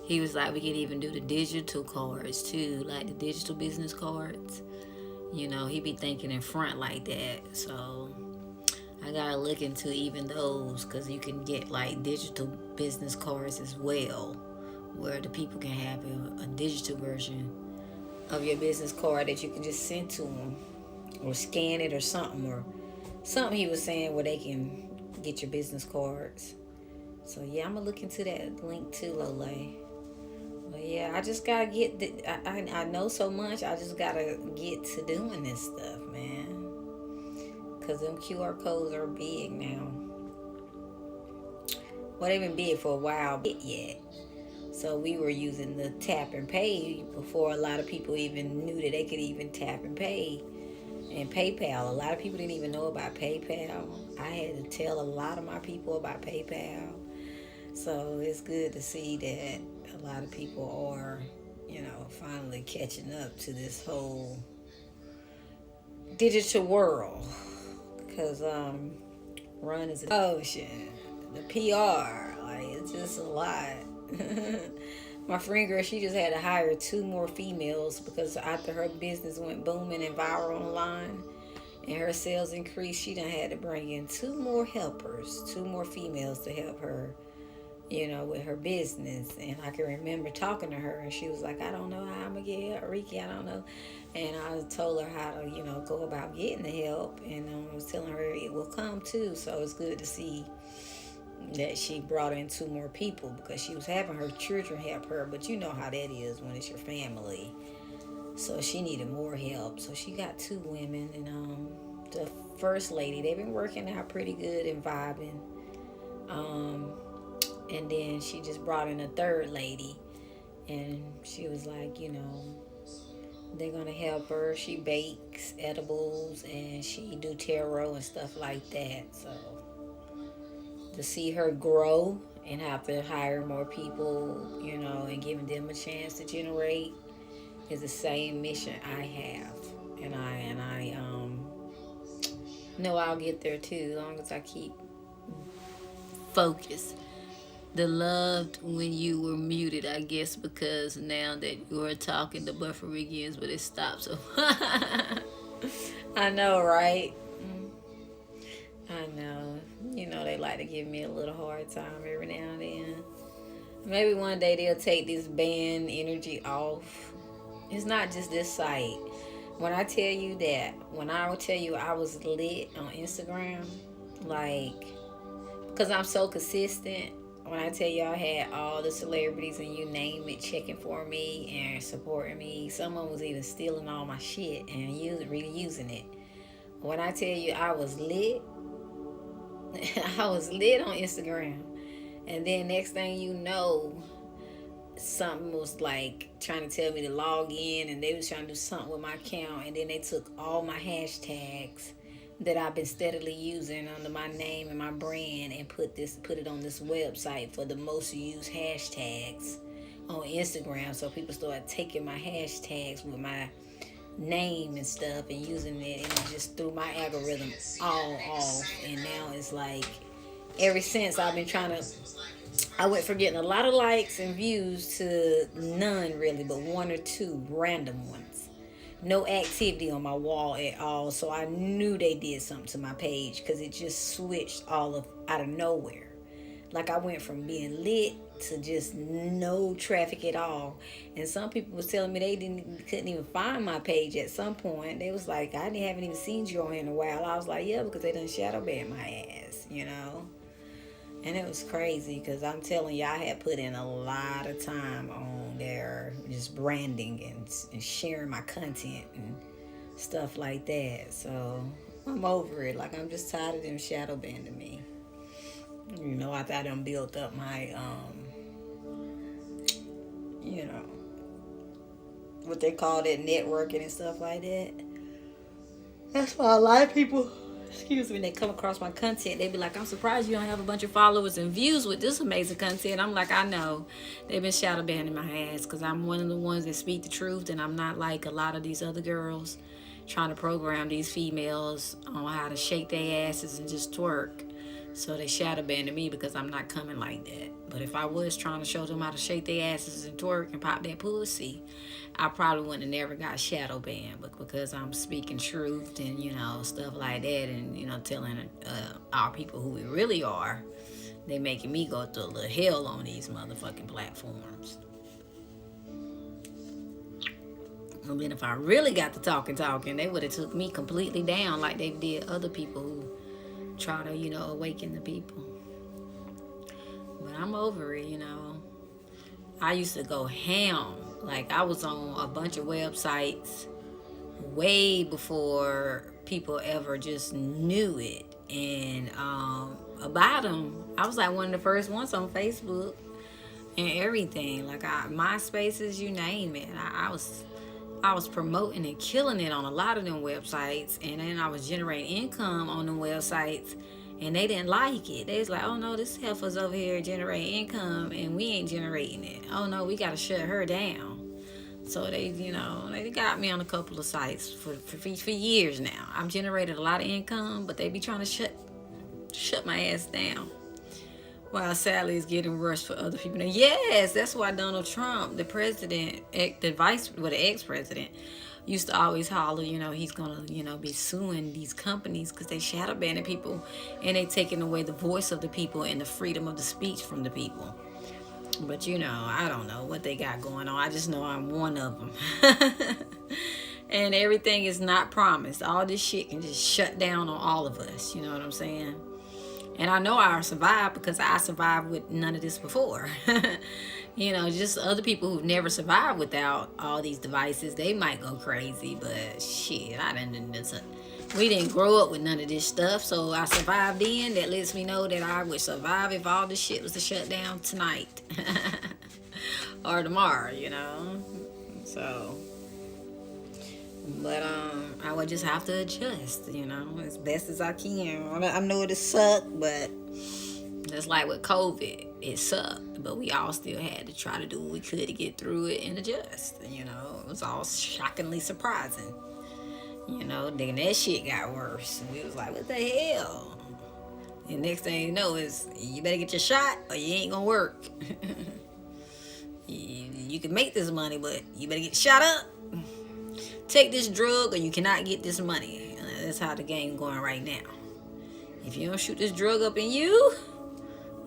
He was like, we could even do the digital cards too, like the digital business cards. You know, he be thinking in front like that. So I gotta look into even those, because you can get like digital business cards as well, where the people can have a digital version of your business card that you can just send to them, or scan it, or something he was saying, where they can get your business cards. So yeah, I'm gonna look into that link too, Lole. But yeah, I just gotta get I know so much. I just gotta get to doing this stuff, man, because them QR codes are big now. Well, they've been big for a while, but yet. So we were using the tap and pay before a lot of people even knew that they could even tap and pay. And PayPal, a lot of people didn't even know about PayPal. I had to tell a lot of my people about PayPal. So it's good to see that a lot of people are, you know, finally catching up to this whole digital world. Because Run is an ocean. The PR, like, it's just a lot. My friend girl, she just had to hire 2 more females, because after her business went booming and viral online and her sales increased, she done had to bring in 2 more helpers, 2 more females to help her, you know, with her business. And I can remember talking to her, and she was like, I don't know how I'm gonna get Reiki, I don't know. And I told her how to, you know, go about getting the help, and I was telling her it will come too. So it's good to see that she brought in 2 more people, because she was having her children help her, but you know how that is when it's your family. So she needed more help. So she got 2 women, and the first lady, they've been working out pretty good and vibing. And then she just brought in a 3rd lady, and she was like, you know, They're gonna help her. She bakes edibles and she do tarot and stuff like that. So to see her grow and have to hire more people, you know, and giving them a chance to generate is the same mission I have. And I know I'll get there too, as long as I keep focused. The loved when you were muted, I guess, because now that you are talking, the buffer begins, but it stops. So I know, right? I know. You know, they like to give me a little hard time every now and then. Maybe one day they'll take this band energy off. It's not just this site. When I tell you that, when I will tell you I was lit on Instagram, like, because I'm so consistent. When I tell you I had all the celebrities and you name it checking for me and supporting me, someone was even stealing all my shit and really using it. When I tell you I was lit, I was lit on Instagram. And then next thing you know, something was like trying to tell me to log in, and they was trying to do something with my account, and then they took all my hashtags that I've been steadily using under my name and my brand and put it on this website for the most used hashtags on Instagram. So people started taking my hashtags with my name and stuff and using it, and it just threw my algorithm all off. And now it's like, ever since I've been trying to, I went from getting a lot of likes and views to none really, but one or two random ones. No activity on my wall at all. So I knew they did something to my page because it just switched out of nowhere. Like I went from being lit to just no traffic at all. And some people was telling me they couldn't even find my page at some point. They was like, I haven't even seen you on here in a while. I was like, yeah, because they done shadow banned my ass, you know. And it was crazy because I'm telling you, I had put in a lot of time on there, just branding and sharing my content and stuff like that. So I'm over it. Like, I'm just tired of them shadow banning me. You know, I thought I done built up my, you know, what they call that, networking and stuff like that. That's why a lot of people, excuse me, they come across my content, they be like, I'm surprised you don't have a bunch of followers and views with this amazing content. I'm like, I know. They've been shadow banning my ass because I'm one of the ones that speak the truth, and I'm not like a lot of these other girls trying to program these females on how to shake their asses and just twerk. So they shadow banning me because I'm not coming like that. But if I was trying to show them how to shake their asses and twerk and pop that pussy, I probably wouldn't have never got shadow banned. But because I'm speaking truth and, you know, stuff like that, and, you know, telling our people who we really are, they making me go through a little hell on these motherfucking platforms. And then if I really got to talking, they would have took me completely down like they did other people who try to, you know, awaken the people. But I'm over it, you know. I used to go ham. Like, I was on a bunch of websites way before people ever just knew it. And about them, I was like one of the first ones on Facebook and everything. Like, MySpaces, you name it. I was promoting and killing it on a lot of them websites, and then I was generating income on them websites, and they didn't like it. They was like, oh no, this heifer's over here generating income and we ain't generating it. Oh no, we gotta shut her down. So they, you know, they got me on a couple of sites for years now. I've generated a lot of income, but they be trying to shut my ass down. While sadly it's getting worse for other people. And yes, that's why Donald Trump, the president, the ex-president, used to always holler, you know, he's gonna, you know, be suing these companies because they shadow banning people and they taking away the voice of the people and the freedom of the speech from the people. But, you know, I don't know what they got going on. I just know I'm one of them. And everything is not promised. All this shit can just shut down on all of us. You know what I'm saying? And I know I'll survive because I survived with none of this before. You know, just other people who've never survived without all these devices, they might go crazy. But shit, we didn't grow up with none of this stuff. So I survived then. That lets me know that I would survive if all this shit was to shut down tonight. Or tomorrow, you know. So But I would just have to adjust, as best as I can. I know it'll suck, but just like with COVID, it sucked. But we all still had to try to do what we could to get through it and adjust. It was all shockingly surprising. Then that shit got worse. And we was like, what the hell? And next thing you know is, you better get your shot or you ain't gonna work. You can make this money, but you better get shot up. Take this drug or you cannot get this money. That's how the game going right now. If you don't shoot this drug up in you,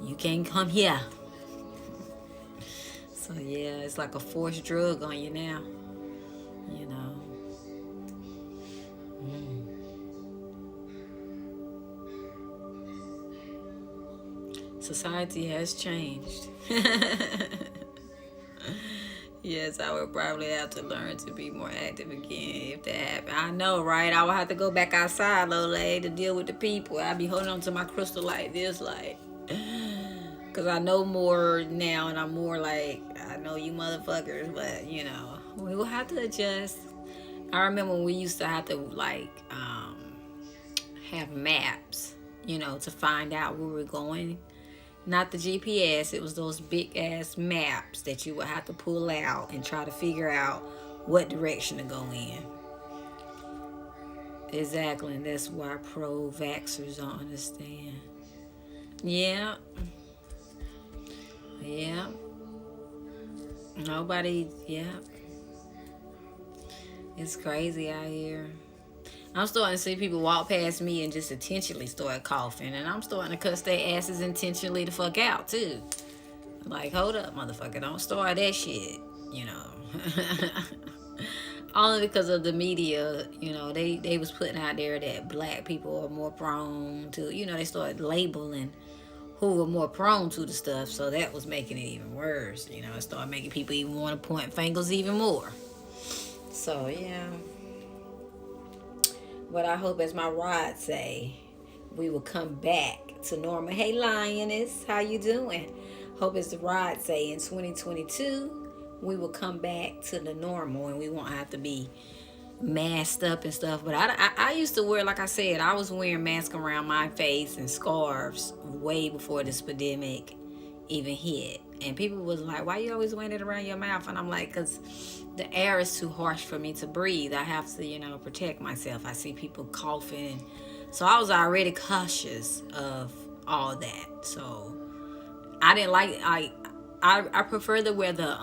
you can't come here. So yeah, it's like a forced drug on you now. Society has changed. Yes, I would probably have to learn to be more active again if that happened. I know, right? I would have to go back outside, little lady, to deal with the people. I'd be holding on to my crystal like this, because I know more now, and I'm more like, I know you motherfuckers, but, we will have to adjust. I remember when we used to have to, have maps, to find out where we're going. Not the GPS, it was those big ass maps that you would have to pull out and try to figure out what direction to go in. Exactly, and that's why pro-vaxxers don't understand. Yeah. Nobody, It's crazy out here. I'm starting to see people walk past me and just intentionally start coughing. And I'm starting to cuss their asses intentionally the fuck out, too. Like, hold up, motherfucker. Don't start that shit, Only because of the media, they was putting out there that black people are more prone to, they started labeling who were more prone to the stuff. So that was making it even worse. It started making people even want to point fingers even more. So, yeah. But I hope, as my rod say, we will come back to normal. Hey, Lioness, how you doing? Hope, as the rod say, in 2022, we will come back to the normal and we won't have to be masked up and stuff. But I used to wear, like I said, I was wearing masks around my face and scarves way before this pandemic even hit. And people was like, why you always wearing it around your mouth? And I'm like, because the air is too harsh for me to breathe. I have to, protect myself. I see people coughing. So I was already cautious of all that. So I didn't like, I prefer to wear the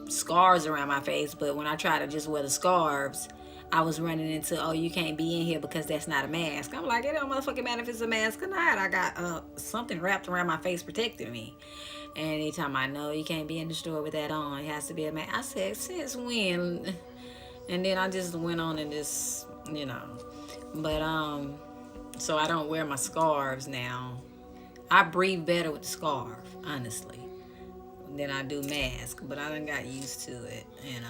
scarves around my face. But when I try to just wear the scarves, I was running into, oh, you can't be in here because that's not a mask. I'm like, it don't motherfucking matter if it's a mask or not. I got something wrapped around my face protecting me. And anytime I know you can't be in the store with that on, it has to be a mask. I said, since when? And then I just went on and just, But, so I don't wear my scarves now. I breathe better with the scarf, honestly, than I do mask. But I done got used to it. And,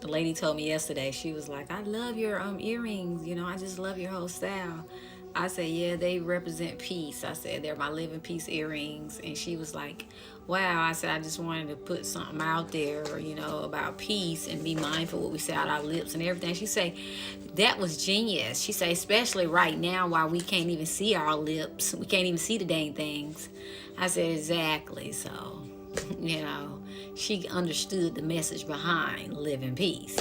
the lady told me yesterday, she was like, I love your earrings. I just love your whole style. I said, yeah, they represent peace. I said, they're my living peace earrings. And she was like, wow. I said, I just wanted to put something out there, about peace and be mindful what we say out our lips and everything. She said, that was genius. She said, especially right now while we can't even see our lips. We can't even see the dang things. I said, exactly. So, she understood the message behind living peace,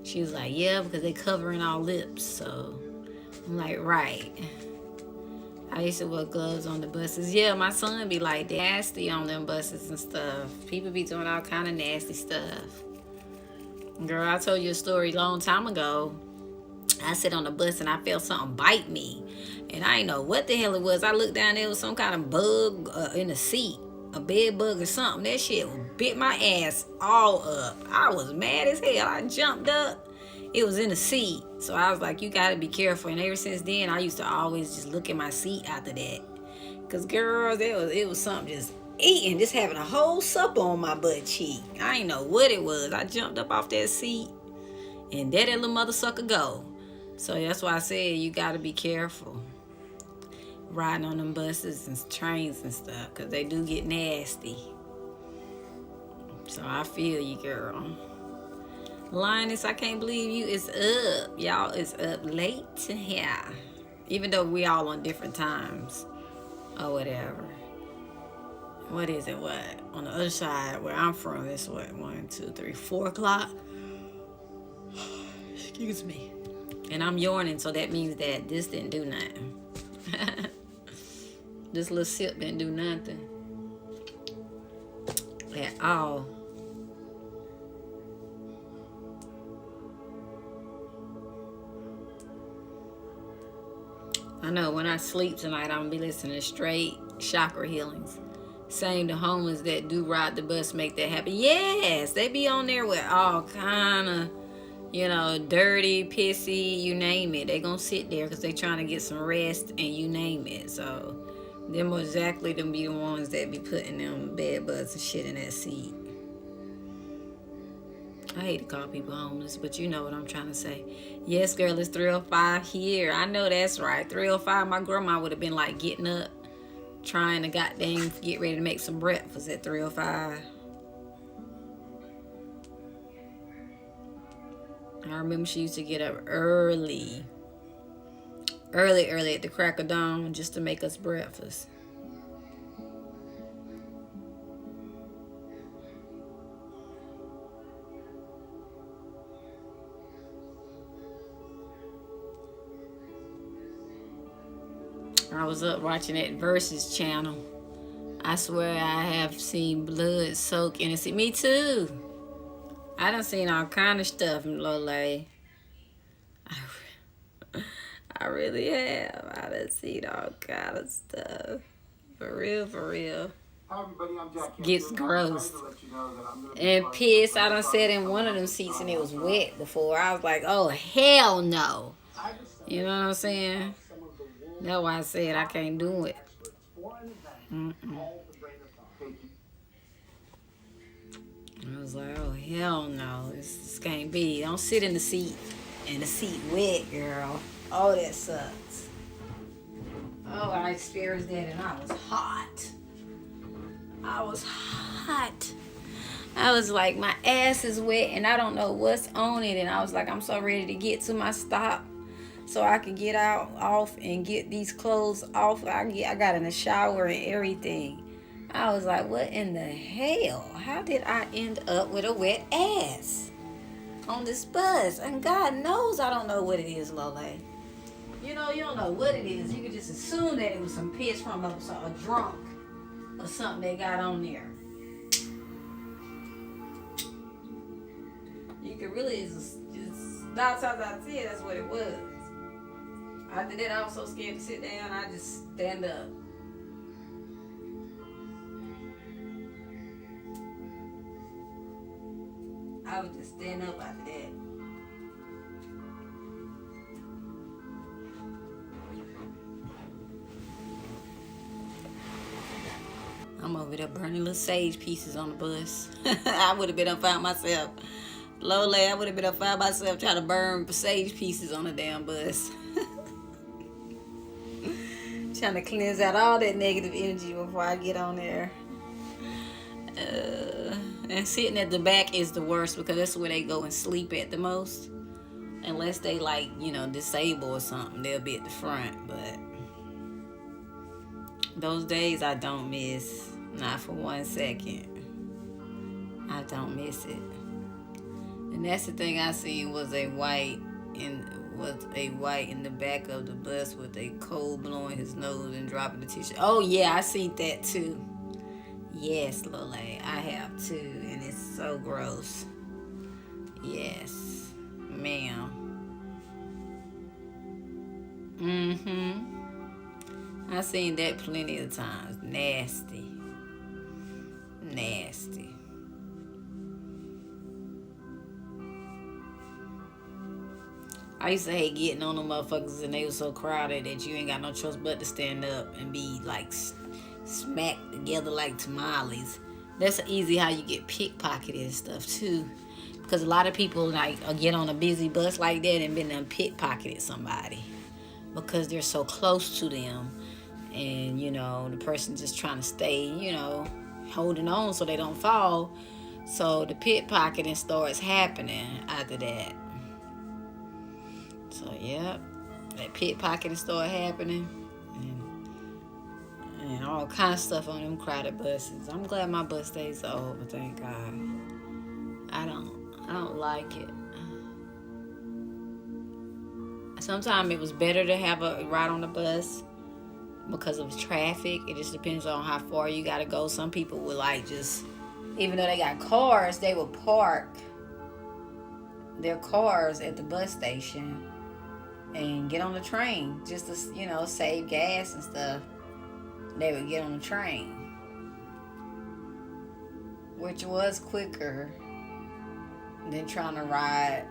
She was like, yeah, because they covering our lips, so I'm like, right. I used to wear gloves on the buses. Yeah, my son be like nasty on them buses and stuff. People be doing all kind of nasty stuff. Girl, I told you a story a long time ago. I sit on the bus and I felt something bite me. And I didn't know what the hell it was. I looked down, there was some kind of bug in the seat. A bed bug or something. That shit bit my ass all up. I was mad as hell. I jumped up. It was in the seat. So I was like, you gotta be careful. And ever since then, I used to always just look at my seat after that. Because, girls, it was something just eating, just having a whole supper on my butt cheek. I ain't know what it was. I jumped up off that seat, and there that little mother sucker go. So that's why I said you gotta be careful riding on them buses and trains and stuff, because they do get nasty. So I feel you, girl. Linus, I can't believe you is up. Y'all is up late here. Even though we all on different times. Or whatever. What is it? What? On the other side where I'm from, it's what? 1, 2, 3, 4 o'clock? Excuse me. And I'm yawning, so that means that this didn't do nothing. This little sip didn't do nothing. At all. I know when I sleep tonight, I'm gonna be listening to straight chakra healings. Saying the homeless that do ride the bus make that happen. Yes, they be on there with all kind of, you know, dirty, pissy, you name it. They gonna sit there because they trying to get some rest and you name it. So, them exactly them be the ones that be putting them bed bugs and shit in that seat. I hate to call people homeless, but you know what I'm trying to say. Yes, girl, it's 3:05 here. I know that's right. 3:05, my grandma would have been like getting up, trying to goddamn get ready to make some breakfast at 3:05. I remember she used to get up early at the crack of dawn just to make us breakfast. I was up watching that Versus channel. I swear I have seen blood soak in it. Me too. I done seen all kind of stuff in Lole. I really have. I done seen all kind of stuff. For real, for real. Hi everybody, I'm Jack. Gets gross. And piss. I done sat in one of them seats and it was wet before. I was like, oh, hell no. You know what I'm saying? That's why I said I can't do it. I was like, oh, hell no. This can't be. Don't sit in the seat. And the seat wet, girl. Oh, that sucks. Oh, I experienced that and I was hot. I was hot. I was like, my ass is wet and I don't know what's on it. And I was like, I'm so ready to get to my stop so I could get off and get these clothes off. I got in the shower and everything. I was like, what in the hell? How did I end up with a wet ass on this bus? And God knows I don't know what it is, Lole. You know, you don't know what it is. You could just assume that it was some piss from a drunk or something they got on there. You could really just 9 times out of 10, that's what it was. After that, I was so scared to sit down, I just stand up. I would just stand up after that. I'm over there burning little sage pieces on the bus. I would have been up found myself. Lole, I would have been up found myself trying to burn sage pieces on the damn bus. Trying to cleanse out all that negative energy before I get on there. And sitting at the back is the worst because that's where they go and sleep at the most. Unless they like, you know, disabled or something, they'll be at the front. But those days I don't miss, not for 1 second. I don't miss it. And that's the thing I seen was a white in the back of the bus with a cold blowing his nose and dropping the tissue. Oh yeah, I seen that too. Yes, Lole, I have too, and it's so gross. Yes, ma'am. I seen that plenty of times. Nasty. Nasty. I used to hate getting on them motherfuckers and they were so crowded that you ain't got no choice but to stand up and be like smacked together like tamales. That's easy how you get pickpocketed and stuff too. Because a lot of people like get on a busy bus like that and been done pickpocketed somebody. Because they're so close to them. And, you know, the person just trying to stay, you know, holding on so they don't fall. So the pickpocketing starts happening after that. So yep, that pickpocketing started happening, and all kind of stuff on them crowded buses. I'm glad my bus stays over, thank God. I don't like it. Sometimes it was better to have a ride on the bus because of traffic. It just depends on how far you gotta go. Some people would like just, even though they got cars, they would park their cars at the bus station and get on the train just to, save gas and stuff. They would get on the train, which was quicker than trying to ride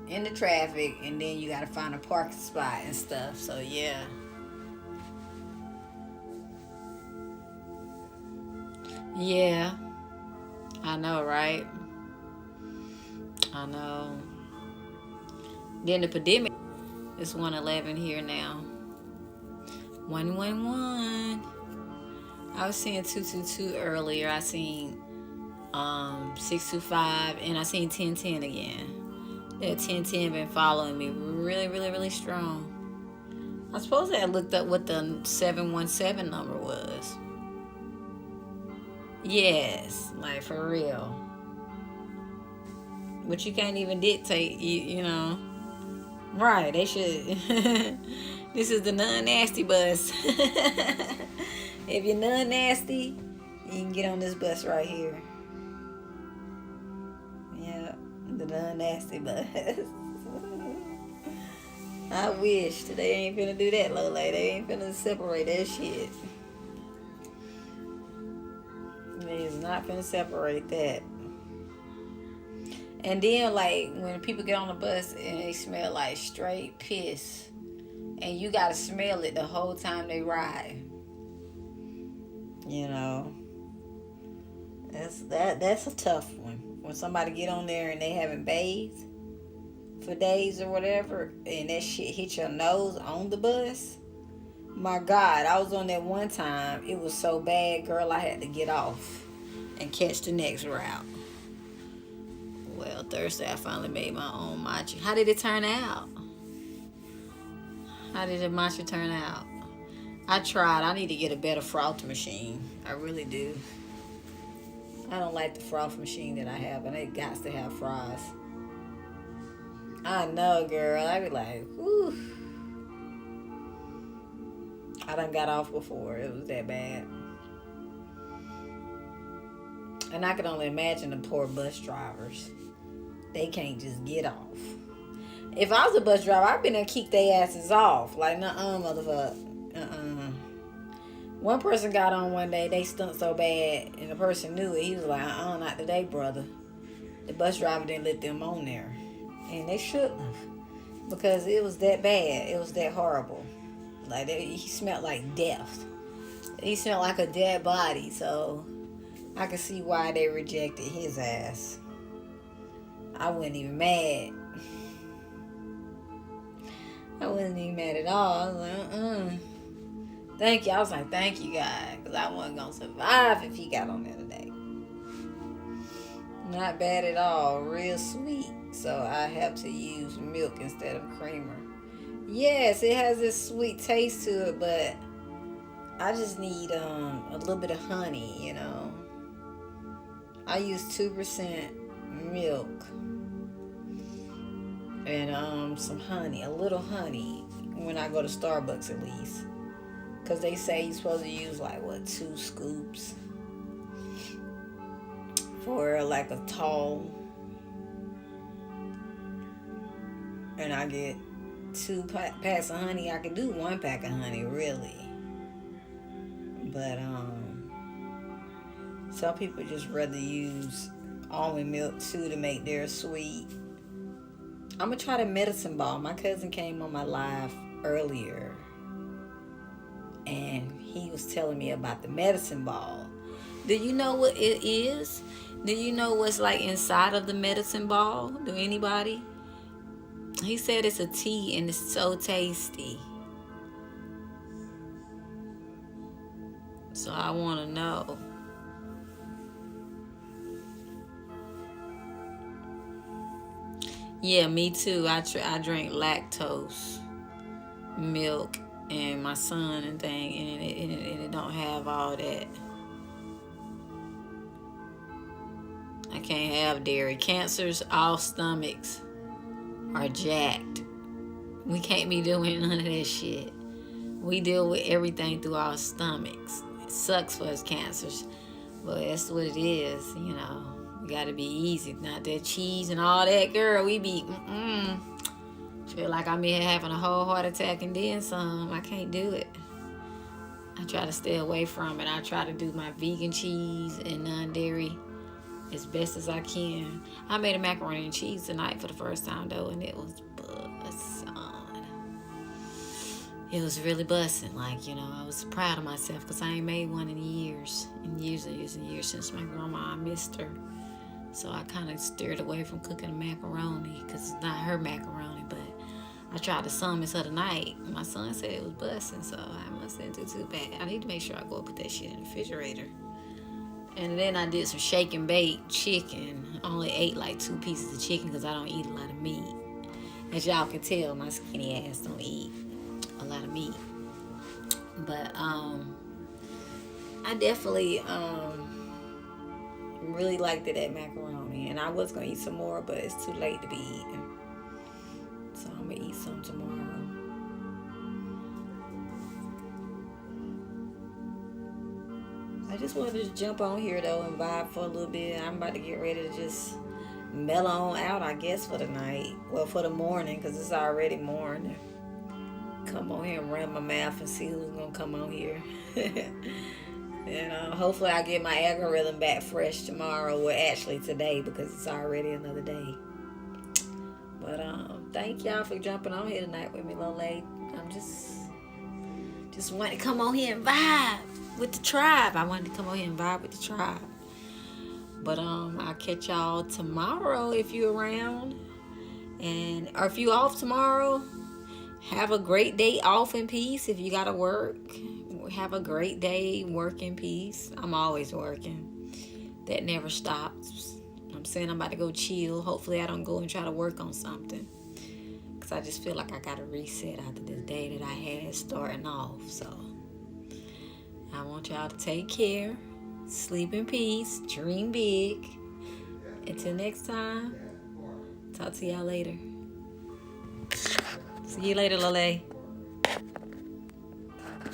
in the traffic, and then you gotta find a parking spot and stuff. So yeah. Yeah, I know, right? I know. Then the pandemic, it's 111 here now. 111. I was seeing 222 earlier. I seen 625, and I seen 1010 again. That 1010 been following me really, really, really strong. I suppose I looked up what the 717 number was. Yes, like for real. But you can't even dictate, you know. Right, they should. This is the non-nasty bus. If you're non-nasty, you can get on this bus right here. Yeah, the non-nasty bus. I wish they ain't finna do that, Lola. They ain't finna separate that shit. They is not finna separate that. And then, like, when people get on the bus and they smell like straight piss, and you gotta smell it the whole time they ride. You know, that's a tough one. When somebody get on there and they haven't bathed for days or whatever, and that shit hit your nose on the bus. My God, I was on that one time. It was so bad, girl, I had to get off and catch the next route. Well, Thursday I finally made my own matcha. How did it turn out? How did the matcha turn out? I tried. I need to get a better froth machine. I really do. I don't like the froth machine that I have, and it got to have fries. I know, girl. I be like, whew. I done got off before. It was that bad. And I can only imagine the poor bus drivers. They can't just get off. If I was a bus driver, I'd been there kick their asses off. Like, nuh-uh, motherfucker. One person got on one day, they stunk so bad, and the person knew it. He was like, not today, brother. The bus driver didn't let them on there. And they shouldn't have. Because it was that bad. It was that horrible. Like, he smelled like death. He smelled like a dead body, so I could see why they rejected his ass. I wasn't even mad. I wasn't even mad at all. I was like, Thank you. I was like, thank you, God. Because I wasn't going to survive if he got on there today. Not bad at all. Real sweet. So I have to use milk instead of creamer. Yes, it has this sweet taste to it, but I just need a little bit of honey, you know. I use 2% milk and some honey, a little honey, when I go to Starbucks at least. Because they say you're supposed to use 2 scoops for a tall. And I get 2 packs of honey. I could do 1 pack of honey, really. But some people just rather use almond milk too to make theirs sweet. I'm gonna try the medicine ball. My cousin came on my live earlier, and he was telling me about the medicine ball. Do you know what it is? Do you know what's inside of the medicine ball? Do anybody? He said it's a tea and it's so tasty. So I want to know. Yeah, me too. I drink lactose milk and my son and thing, and it don't have all that. I can't have dairy. Cancers, all stomachs are jacked. We can't be doing none of that shit. We deal with everything through our stomachs. It sucks for us cancers, but that's what it is, you know. We gotta be easy. Not that cheese and all that, girl. We be, feel like I'm here having a whole heart attack and then some. I can't do it. I try to stay away from it. I try to do my vegan cheese and non-dairy as best as I can. I made a macaroni and cheese tonight for the first time though, and it was bussin'. It was really bussin'. Like, you know, I was proud of myself because I ain't made one in years since my grandma. I missed her. So I kind of steered away from cooking macaroni because it's not her macaroni, but I tried to summons her tonight. My son said it was bussin', so I mustn't do too bad. I need to make sure I go put that shit in the refrigerator. And then I did some shake and bake chicken. I only ate like 2 pieces of chicken because I don't eat a lot of meat. As y'all can tell, my skinny ass don't eat a lot of meat. But I definitely really liked it at macaroni. And I was going to eat some more, but it's too late to be eating. So I'm going to eat some tomorrow. I just wanted to jump on here though and vibe for a little bit. I'm about to get ready to just mellow on out, I guess, for the night. Well, for the morning, because it's already morning. Come on here and run my mouth and see who's going to come on here. And hopefully I get my algorithm back fresh tomorrow. Well, actually today, because it's already another day. But thank y'all for jumping on here tonight with me, Lole. I'm just wanting to come on here and vibe with the tribe. I wanted to come on here and vibe with the tribe. But I'll catch y'all tomorrow if you're around. Or if you off tomorrow, have a great day off in peace. If you gotta work, have a great day, work in peace. I'm always working. That never stops. I'm saying I'm about to go chill. Hopefully I don't go and try to work on something, because I just feel like I gotta reset after this day that I had starting off. So I want y'all to take care, sleep in peace, dream big. Until next time, talk to y'all later. See you later, Lole.